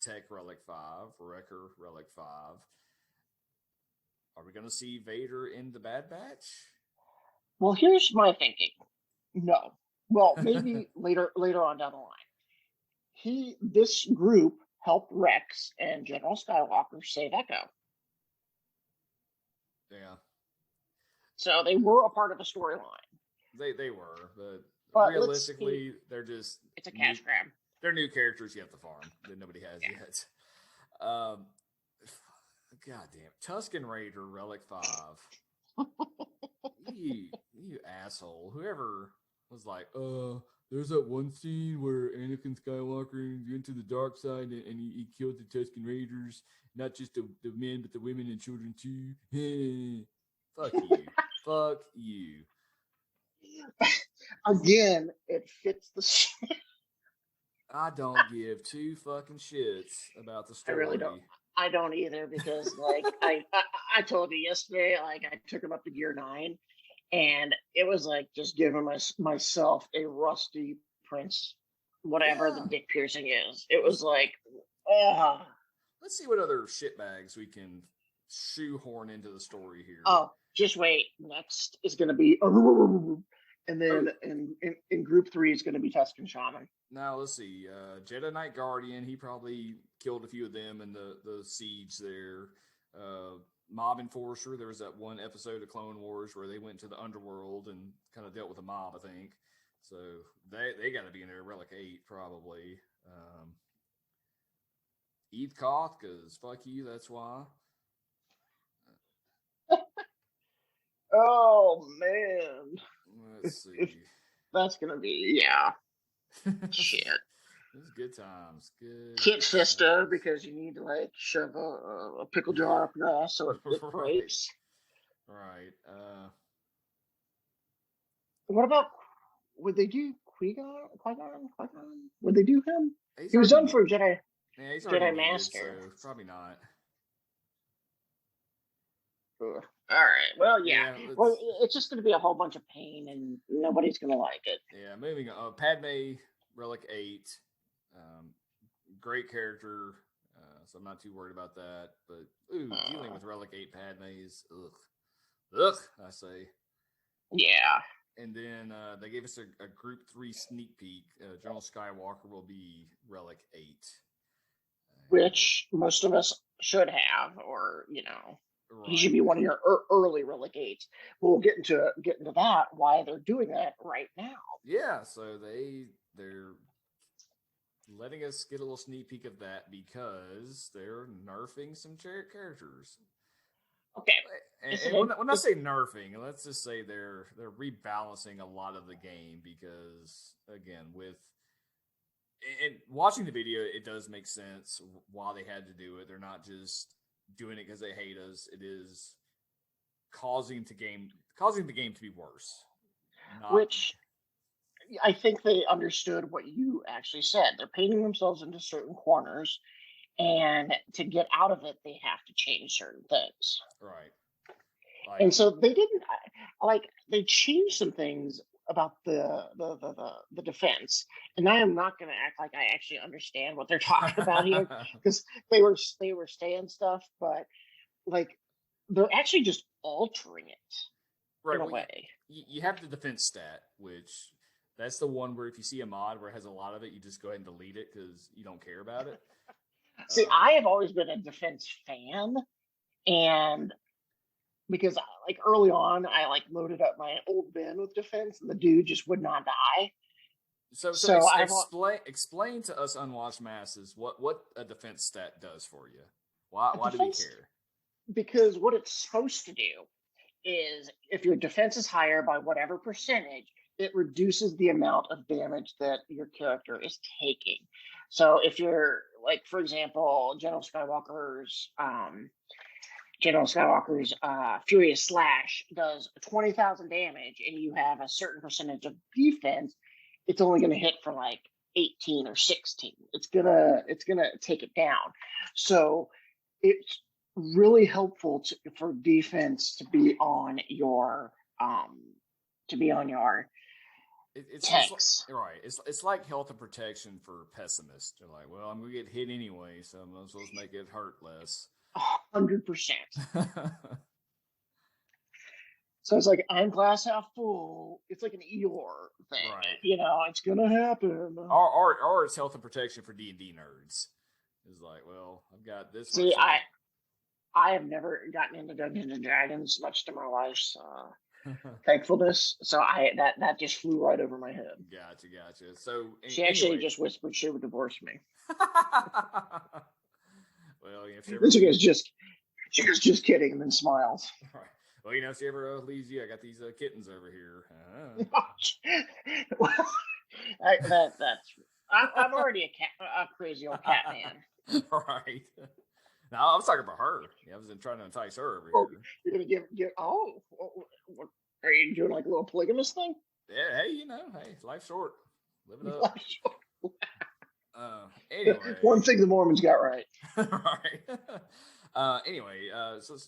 Tech, Relic 5, Wrecker, Relic 5. Are we going to see Vader in the Bad Batch? Well, here's my thinking. No. Well, maybe later on down the line. This group helped Rex and General Skywalker save Echo. Yeah. So they were a part of the storyline. They were, but realistically, they're just... It's a cash grab. They're new characters you have to farm that nobody has yet. Goddamn. Tusken Raider, Relic 5. you asshole. Whoever was like, there's that one scene where Anakin Skywalker went to the dark side and he killed the Tusken Raiders. Not just the men, but the women and children too. Fuck you. Fuck you. Again, it fits the shit. I don't give 2 fucking shits about the story. I really don't. I don't either because, like, I told you yesterday, like, I took him up to Gear 9, and it was like just giving myself a rusty Prince, whatever the dick piercing is. It was like, Let's see what other shitbags we can shoehorn into the story here. Oh, just wait. Next is going to be, and then in Group 3 is going to be Tusken Shaman. Now, let's see. Jedi Knight Guardian, he probably killed a few of them in the siege there. mob enforcer. There was that one episode of Clone Wars where they went to the underworld and kind of dealt with a mob, I think. So they got to be in there, Relic 8, probably. Eve Koth, because fuck you, that's why. Oh, man. Let's see. That's going to be, yeah. Shit. It's good times. Good Kit Fisto, times. because you need to, like, shove a pickle jar up your ass so it breaks. Right. What about, would they do Qui-Gon? Would they do him? He was already, done for Jedi, yeah, he's Jedi needed, Master. So probably not. Ugh. All right. Well, yeah. Well, it's just going to be a whole bunch of pain, and nobody's going to like it. Yeah. Moving on. Padme, Relic 8. Great character. So I'm not too worried about that. But dealing with Relic 8 Padme is ugh. I say. Yeah. And then they gave us a Group 3 sneak peek. General Skywalker will be Relic 8. Which most of us should have, or, right. He should be one of your early Relic 8s. We'll get into that, why they're doing that right now. Yeah, so they're letting us get a little sneak peek of that because they're nerfing some characters. Okay. And when I say nerfing, let's just say they're rebalancing a lot of the game because, again, and watching the video, it does make sense why they had to do it. They're not just doing it because they hate us. It is causing the game to be worse. Which I think they understood what you actually said. They're painting themselves into certain corners, and to get out of it, they have to change certain things. Right. And so they didn't they changed some things about the defense, and I am not going to act like I actually understand what they're talking about here, because they were saying stuff, but like they're actually just altering it in a way. You have the defense stat, which that's the one where if you see a mod where it has a lot of it, you just go ahead and delete it because you don't care about it. See, I have always been a defense fan, and because like early on, I like loaded up my old bin with defense, and the dude just would not die. So explain to us unwatched masses what a defense stat does for you. Why do we care? Because what it's supposed to do is, if your defense is higher by whatever percentage, it reduces the amount of damage that your character is taking. So if you're like, for example, General Skywalker's Furious Slash does 20,000 damage, and you have a certain percentage of defense, it's only going to hit for like 18 or 16. It's gonna take it down. So it's really helpful for defense to be on your tanks. Right. It's like health and protection for pessimists. They're like, well, I'm gonna get hit anyway, so I might as well make it hurt less. 100%. So it's like, I'm glass half full. It's like an Eeyore thing, right? It's gonna happen. Or it's health and protection for D&D nerds. It's like, well, I've got this. See, I have never gotten into Dungeons and Dragons much to my wife's thankfulness. So that just flew right over my head. Gotcha. So she actually just whispered she would divorce me. Well, she goes just kidding, and then smiles. Right. Well, if she ever leaves you, I got these kittens over here. Well, I'm already a crazy old cat man. Right. No, I was talking about her. I was trying to entice her over here. You're gonna give. Oh, what, are you doing like a little polygamous thing? Yeah. Hey, life's short. Live it up. Life's short. Anyway, one thing the Mormons got right. Right. Anyway, so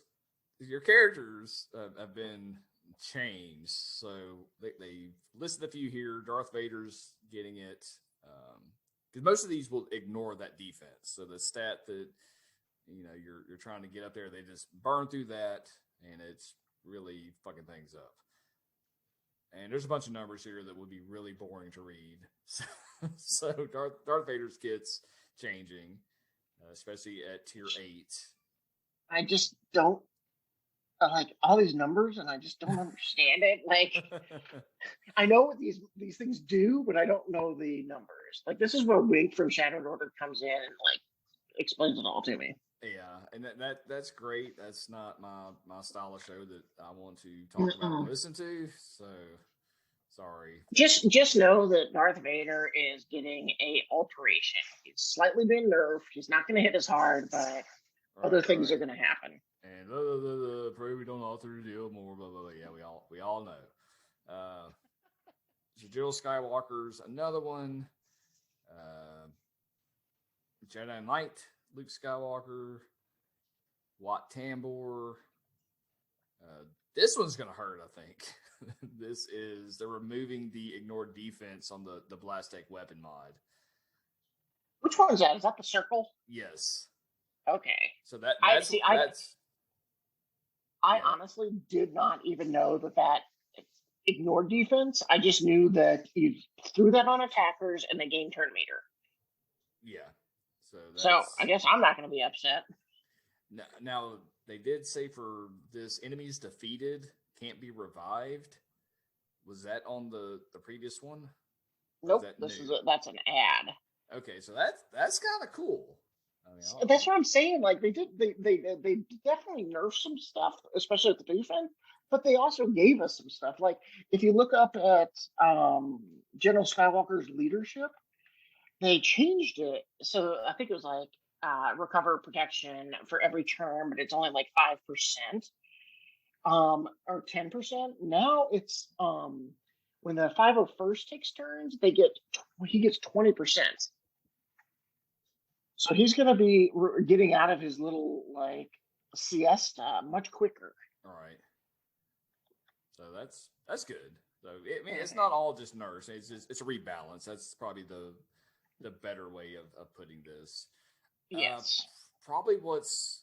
your characters have been changed. So they listed a few here. Darth Vader's getting it. Because most of these will ignore that defense. So the stat that you're trying to get up there, they just burn through that, and it's really fucking things up. And there's a bunch of numbers here that would be really boring to read. So Darth Vader's kit's changing, especially at tier 8. I just don't like all these numbers, and I just don't understand it. Like, I know what these things do, but I don't know the numbers. Like, this is where Wink from Shattered Order comes in and like explains it all to me. Yeah, and that's great. That's not my style of show that I want to talk about and Mm-mm. listen to. So sorry. Just know that Darth Vader is getting a alteration. He's slightly been nerfed. He's not going to hit as hard, but other Right, things are right. going to happen. And pray we don't alter the deal more. Blah blah blah. Yeah, we all know. So Jill Skywalker's another one. Uh, Jedi Knight, Luke Skywalker, Wat Tambor. This one's gonna hurt, I think. This is they're removing the ignored defense on the Blastek weapon mod. Which one is that? Is that the circle? Yes. Okay. So that I that's see. that's I yeah honestly did not even know that ignored defense. I just knew that you threw that on attackers and they gain turn meter. yeah. So So I that's guess I'm not going to be upset. now they did say for this enemies defeated can't be revived. Was that on the previous one? Or is Nope. that new? That's an ad. Okay, so that's kind of cool. I mean, That's what I'm saying. Like they definitely nerfed some stuff, especially at the defense, but they also gave us some stuff. Like if you look up at General Skywalker's leadership, they changed it. So I think it was like recover protection for every turn, but it's only like 5%, or 10%. Now it's when the 501st takes turns, he gets 20%. So he's going to be getting out of his little like siesta much quicker. all right. So that's good. So I mean, it's not all just nurse. It's a rebalance. That's probably the better way of putting this. Uh, Yes. Probably what's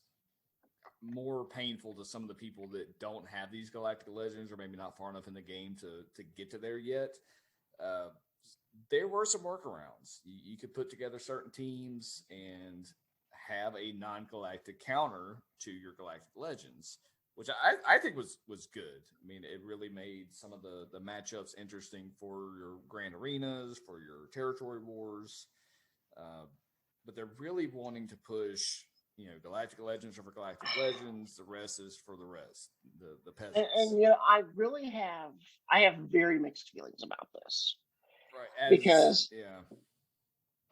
more painful to some of the people that don't have these Galactic Legends or maybe not far enough in the game to get to there yet. Uh, there were some workarounds. You could put together certain teams and have a non-galactic counter to your Galactic Legends, which I think was good. I mean, it really made some of the matchups interesting for your grand arenas, for your territory wars. Uh, but they're really wanting to push, Galactic Legends are for Galactic Legends. The rest is for the rest, the peasants. And I have very mixed feelings about this Right. As because yeah.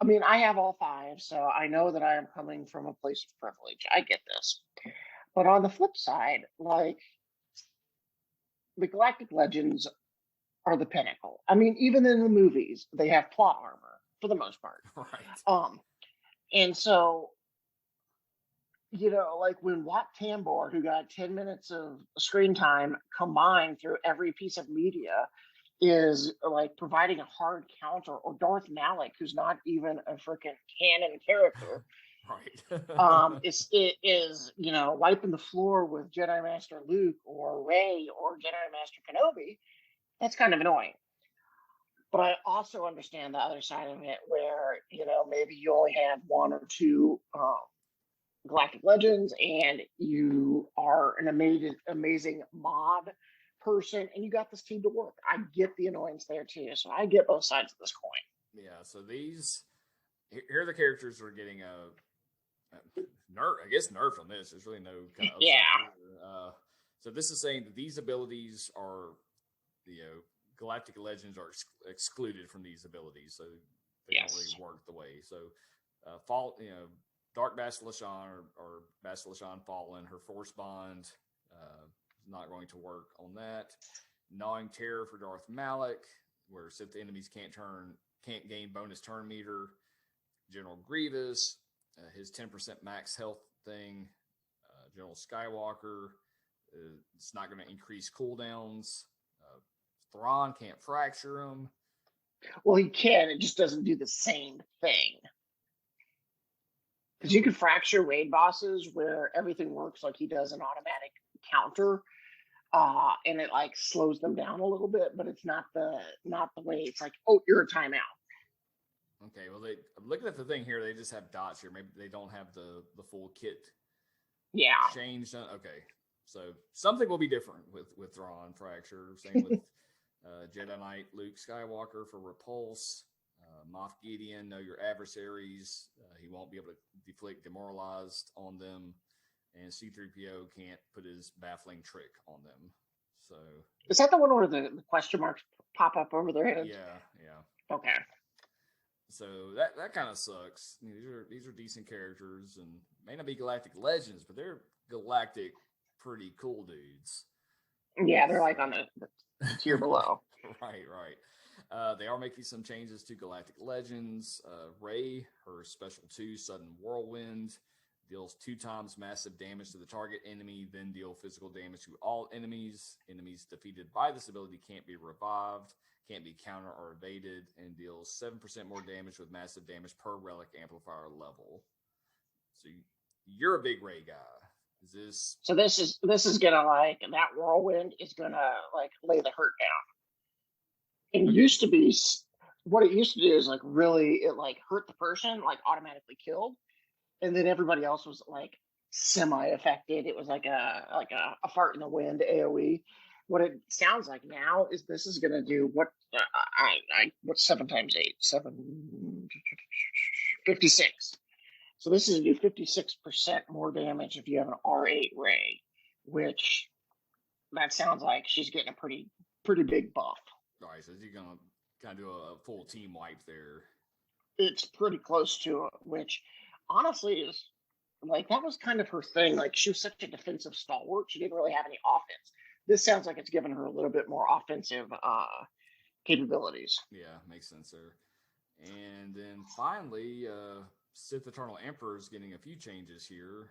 I mean I have all five, so I know that I am coming from a place of privilege. I get this. But on the flip side, like the Galactic Legends are the pinnacle. I mean, even in the movies, they have plot armor for the most part. Right. And so like when Wat Tambor, who got 10 minutes of screen time combined through every piece of media, is like providing a hard counter, or Darth Malik, who's not even a freaking canon character, Right. wiping the floor with Jedi Master Luke or Rey or Jedi Master Kenobi. That's kind of annoying. But I also understand the other side of it, where maybe you only have one or two Galactic Legends, and you are an amazing mod person, and you got this team to work. I get the annoyance there too, so I get both sides of this coin. Yeah. So here are the characters who are getting a nerf. I guess nerf on this. There's really no kind of upside Yeah. here. So this is saying that these abilities are, Galactic Legends are excluded from these abilities, so they don't really Yes. work the way. So, Dark Basilishan or Basilishan Fallen, her Force Bond is not going to work on that. Gnawing Terror for Darth Malik, where Sith enemies can't gain bonus turn meter. General Grievous, his 10% max health thing. General Skywalker, it's not going to increase cooldowns. Thrawn can't fracture him. Well, he can. It just doesn't do the same thing. Because you can fracture raid bosses where everything works like he does an automatic counter, and it like slows them down a little bit, but it's not the way it's like, oh, you're a timeout. Okay, well, I'm looking at the thing here. They just have dots here. Maybe they don't have the full kit. Yeah. Changed. Okay. So something will be different with Thrawn Fracture. Same with Jedi Knight Luke Skywalker for Repulse. Moff Gideon, know your adversaries. He won't be able to deflect demoralized on them. And C-3PO can't put his baffling trick on them. So is that the one where the question marks pop up over their heads? Yeah. Okay. So that kind of sucks. I mean, these are decent characters and may not be Galactic Legends, but they're galactic, pretty cool dudes. Yeah, they're like on the tier below. Right. They are making some changes to Galactic Legends. Rey, her special 2, Sudden Whirlwind, deals 2 times massive damage to the target enemy, then deal physical damage to all enemies. Enemies defeated by this ability can't be revived, can't be countered or evaded, and deals 7% more damage with massive damage per relic amplifier level. So you're a big Rey guy. Is this? So this is gonna like that whirlwind is gonna like lay the hurt down. It used to be what it used to do is like really it like hurt the person, like automatically killed, and then everybody else was like semi-affected. It was like a fart in the wind AOE. What it sounds like now is this is gonna do what what's 7 times 8? 56. So this is gonna do 56% more damage if you have an R8 Rey, which that sounds like she's getting a pretty big buff. All right, so you're gonna kind of do a full team wipe there. It's pretty close to it, which honestly is like that was kind of her thing. Like she was such a defensive stalwart, she didn't really have any offense. This sounds like it's given her a little bit more offensive capabilities. Yeah, makes sense there. And then finally, Sith Eternal Emperor is getting a few changes here.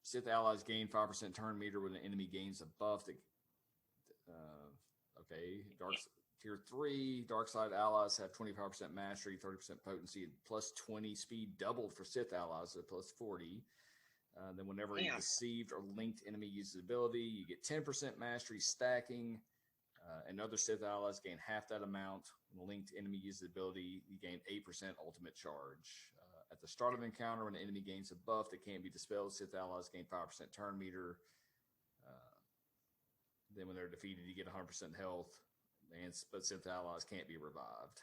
Sith allies gain 5% turn meter when an enemy gains a buff. Okay, Tier 3, dark side allies have 25% mastery, 30% potency, and plus 20 speed doubled for Sith allies, so plus 40. Then whenever a deceived or linked enemy uses ability, you get 10% mastery stacking. And other Sith allies gain half that amount. When a linked enemy uses ability, you gain 8% ultimate charge. At the start of an encounter, when an enemy gains a buff that can't be dispelled, Sith allies gain 5% turn meter. Then when they're defeated, you get 100% health. But Sith allies can't be revived.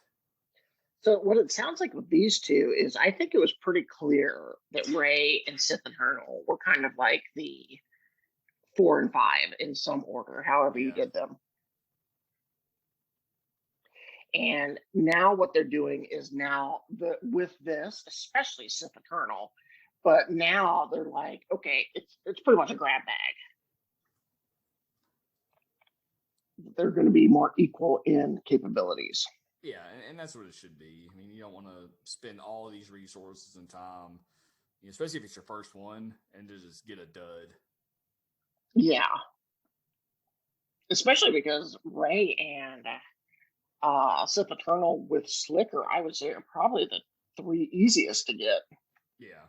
So what it sounds like with these two is I think it was pretty clear that Rey and Sith Eternal were kind of like the 4 and 5 in some order, however you did them. And now what they're doing is now with this, especially Sith Eternal, but now they're like, okay, it's pretty much a grab bag. They're going to be more equal in capabilities. Yeah, and that's what it should be. I mean, you don't want to spend all of these resources and time, especially if it's your first one, and to just get a dud. Yeah. Especially because Rey and Sith Eternal with Slicker, I would say, are probably the 3 easiest to get. Yeah.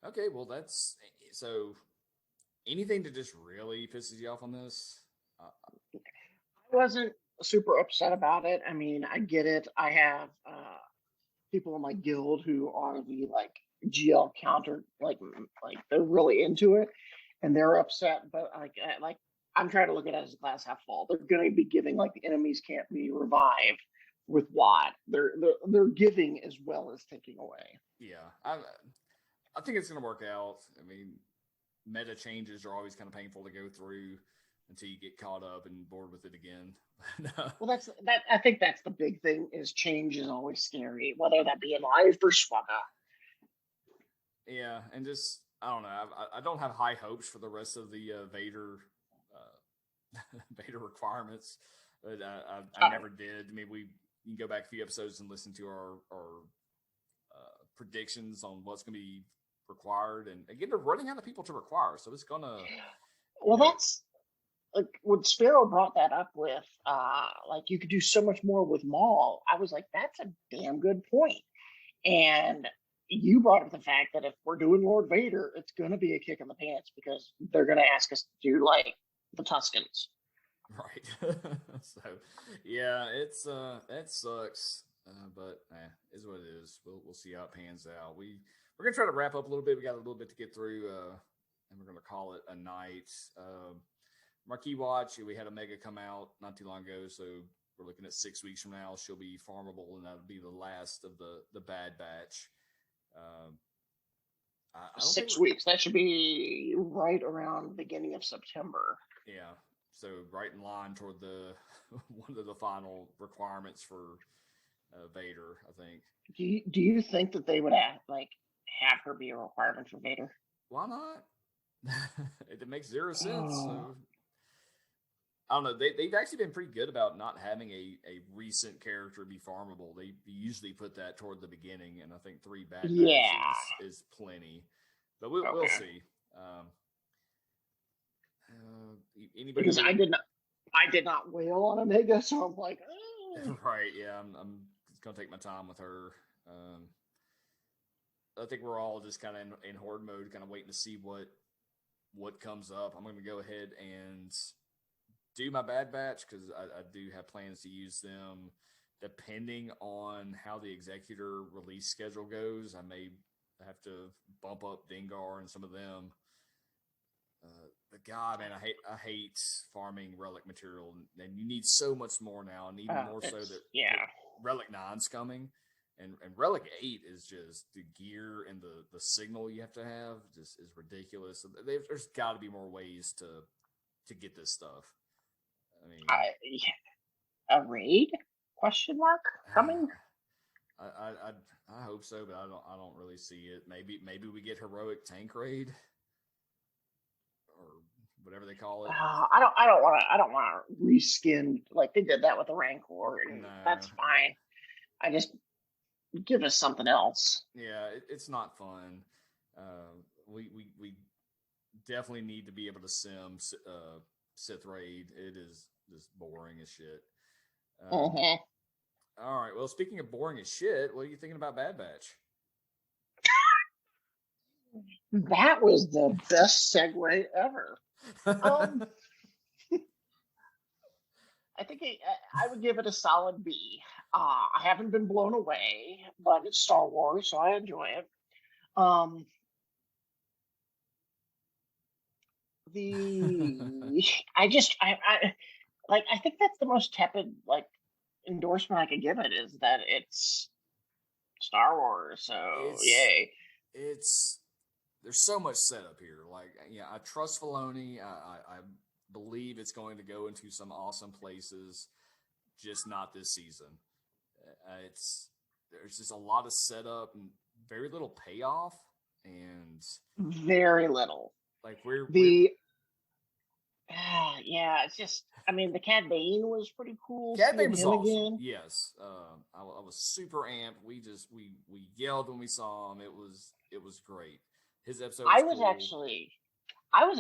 Okay, well, that's so. Anything that just really pisses you off on this? I wasn't super upset about it. I mean, I get it. I have people in my guild who are the like GL counter, like they're really into it, and they're upset. But like I'm trying to look at it as a glass half full. They're going to be giving like the enemies can't be revived with what they're giving as well as taking away. Yeah, I think it's going to work out. I mean, meta changes are always kind of painful to go through until you get caught up and bored with it again. Well, that. I think that's the big thing is change is always scary, whether that be in life or SWGOH. Yeah, and just I don't know. I don't have high hopes for the rest of the Vader Vader requirements, but I never did. I mean, you can go back a few episodes and listen to our predictions on what's going to be required, and again, they're running out of people to require, so it's gonna. Well, that's like when Sparrow brought that up with, like you could do so much more with Maul. I was like, that's a damn good point. And you brought up the fact that if we're doing Lord Vader, it's gonna be a kick in the pants because they're gonna ask us to do like the Tuscans. Right. So yeah, it's that sucks. But is what it is. We'll see how it pans out. we're gonna try to wrap up a little bit. We got a little bit to get through, and we're gonna call it a night. Marquee Watch, we had Omega come out not too long ago, so we're looking at 6 weeks from now. She'll be farmable, and that'll be the last of the Bad Batch. I don't 6 weeks. That should be right around the beginning of September. Yeah, so right in line toward the one of the final requirements for Vader, I think. Do you think that they would have her be a requirement for Vader? Why not? It makes zero sense. So I don't know. They've actually been pretty good about not having a recent character be farmable. They usually put that toward the beginning, and I think 3 Bad Batches is plenty. But we'll see. Anybody? Because I did not wail on Omega, so I'm like, oh. Right? Yeah, I'm gonna take my time with her. I think we're all just kind of in horde mode, kind of waiting to see what comes up. I'm gonna go ahead and do my Bad Batch because I do have plans to use them. Depending on how the executor release schedule goes, I may have to bump up Dengar and some of them. But God, man, I hate farming relic material, and you need so much more now, and even more so that Relic 9's coming, and Relic 8 is just the gear and the signal you have to have just is ridiculous. There's got to be more ways to get this stuff. I mean, a raid? Question mark coming? I hope so, but I don't really see it. Maybe we get heroic tank raid or whatever they call it. I don't want to reskin like they did that with the Rancor, and that's fine. I just give us something else. Yeah, it's not fun. We definitely need to be able to sim Sith raid. It is just boring as shit. All right. Well, speaking of boring as shit, what are you thinking about Bad Batch? That was the best segue ever. I think I would give it a solid B. I haven't been blown away, but it's Star Wars, so I enjoy it. I think that's the most tepid endorsement I could give it, is that it's Star Wars. So yay! There's so much setup here. I trust Filoni. I believe it's going to go into some awesome places, just not this season. There's just a lot of setup and very little payoff, and very little. It's just, I mean, the Cad Bane was pretty cool. Cad Bane was awesome. Again. Yes, I was super amped. We yelled when we saw him. It was great. His episode. I was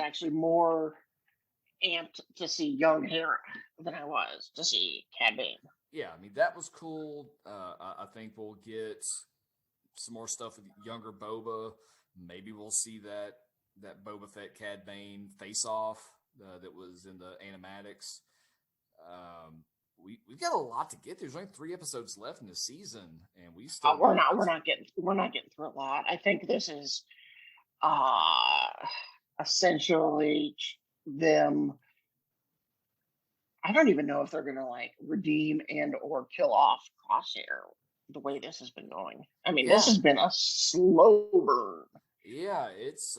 actually more amped to see young Hera than I was to see Cad Bane. Yeah, I mean, that was cool. I think we'll get some more stuff with younger Boba. Maybe we'll see that Boba Fett Cad Bane face off that was in the animatics. We've got a lot to get. There's only 3 episodes left in the season, and we still we're not getting through a lot. I think this is essentially them. I don't even know if they're gonna redeem and or kill off Crosshair the way this has been going. I mean, this has been a slow burn. Yeah, it's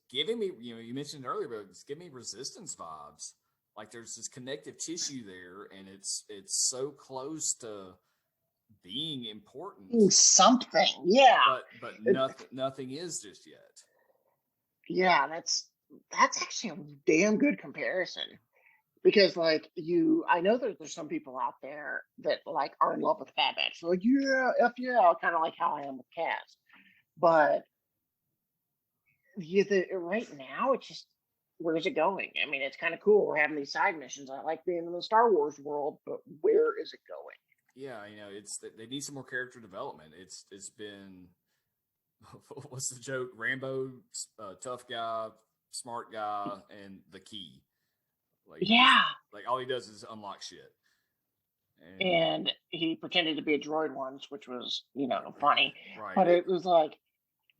giving me, you mentioned earlier, but it's giving me Resistance vibes. Like there's this connective tissue there, and it's so close to being important. Something, yeah. But nothing is just yet. Yeah, that's actually a damn good comparison, because I know there's some people out there that are in love with Bad Batch. They're kind of like how I am with Cass. But right now, it's just, where's it going? I mean, it's kind of cool. We're having these side missions. I like being in the Star Wars world, but where is it going? Yeah, they need some more character development. It's been, what's the joke? Rambo, tough guy, smart guy, and the key. All he does is unlock shit. And he pretended to be a droid once, which was, funny. Right. But it was like,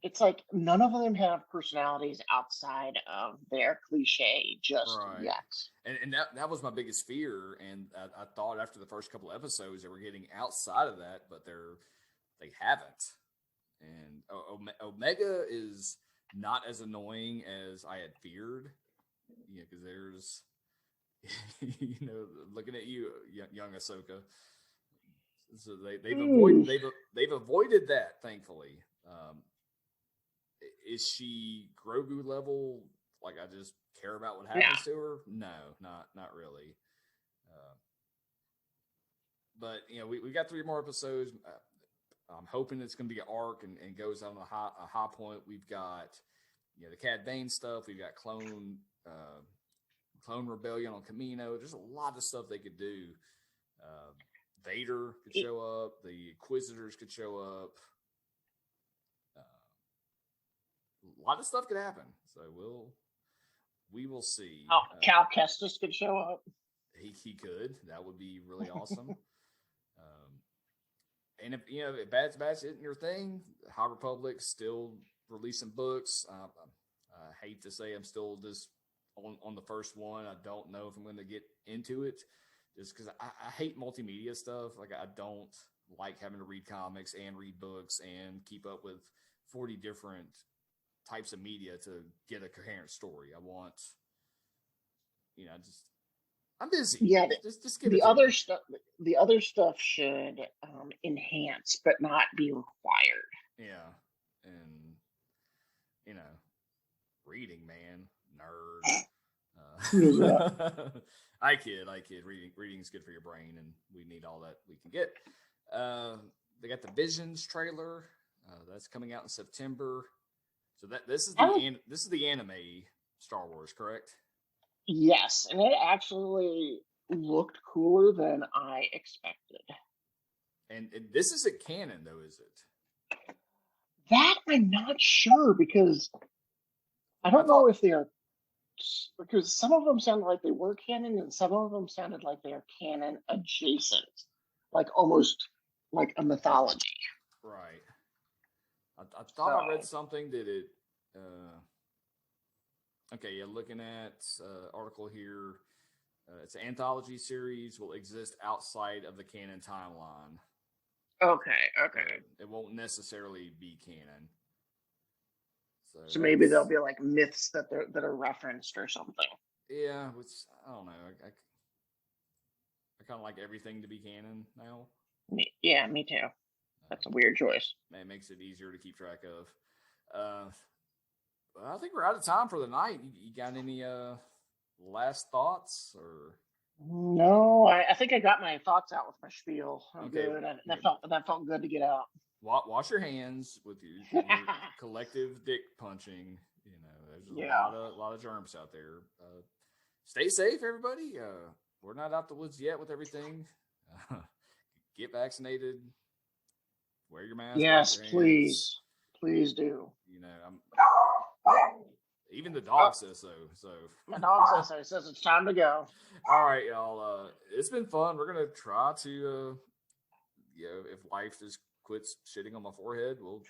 it's like none of them have personalities outside of their cliche just yet. And that was my biggest fear. And I thought after the first couple of episodes they were getting outside of that, but they haven't. And Omega is not as annoying as I had feared. Because there's, looking at you, young Ahsoka. So they've avoided that, thankfully. Is she Grogu level? Like I just care about what happens to her? No, not really. But we got 3 more episodes. I'm hoping it's going to be an arc and goes on a high point. We've got the Cad Bane stuff. We've got Clone Rebellion on Camino. There's a lot of stuff they could do. Vader could show up. The Inquisitors could show up. A lot of stuff could happen. So we will see. Oh, Cal Kestis could show up. He could. That would be really awesome. And if Bad Batch isn't your thing, High Republic still releasing books. I hate to say I'm still just on the first one. I don't know if I'm going to get into it just because I hate multimedia stuff. Like I don't like having to read comics and read books and keep up with 40 different types of media to get a coherent story. I want, I'm busy. Yeah, just get the other stuff. The other stuff should enhance, but not be required. Yeah, and reading, man, nerd. I kid. Reading is good for your brain, and we need all that we can get. They got the Visions trailer that's coming out in September. So this is the anime Star Wars, correct? Yes, and it actually looked cooler than I expected. And this isn't canon, though, is it? That I'm not sure, because I don't know if they are, because some of them sounded like they were canon, and some of them sounded like they are canon adjacent, like almost like a mythology. Right. I thought I read something that it. Okay, yeah, looking at article here, it's an anthology series will exist outside of the canon timeline. Okay. It won't necessarily be canon. So maybe there'll be like myths that are referenced or something. Yeah, which I don't know. I kind of like everything to be canon now. Yeah, me too. That's a weird choice. It makes it easier to keep track of. I think we're out of time for the night. You got any last thoughts or? No, I think I got my thoughts out with my spiel. Okay. Good. That felt good to get out. Wash your hands with your collective dick punching. There's a lot of germs out there. Stay safe, everybody. We're not out the woods yet with everything. Get vaccinated. Wear your mask. Yes, please. Please do. Even the dog says so. So my dog says so. He says it's time to go. All right, y'all. It's been fun. We're gonna try to, if life just quits shitting on my forehead, we'll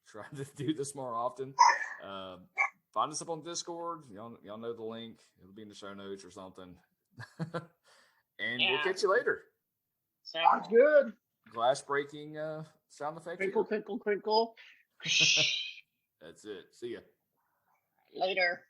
try to do this more often. Find us up on Discord. Y'all know the link. It'll be in the show notes or something. And we'll catch you later. Sounds good. Glass breaking sound effect. Crinkle, crinkle, crinkle. That's it. See ya. Later.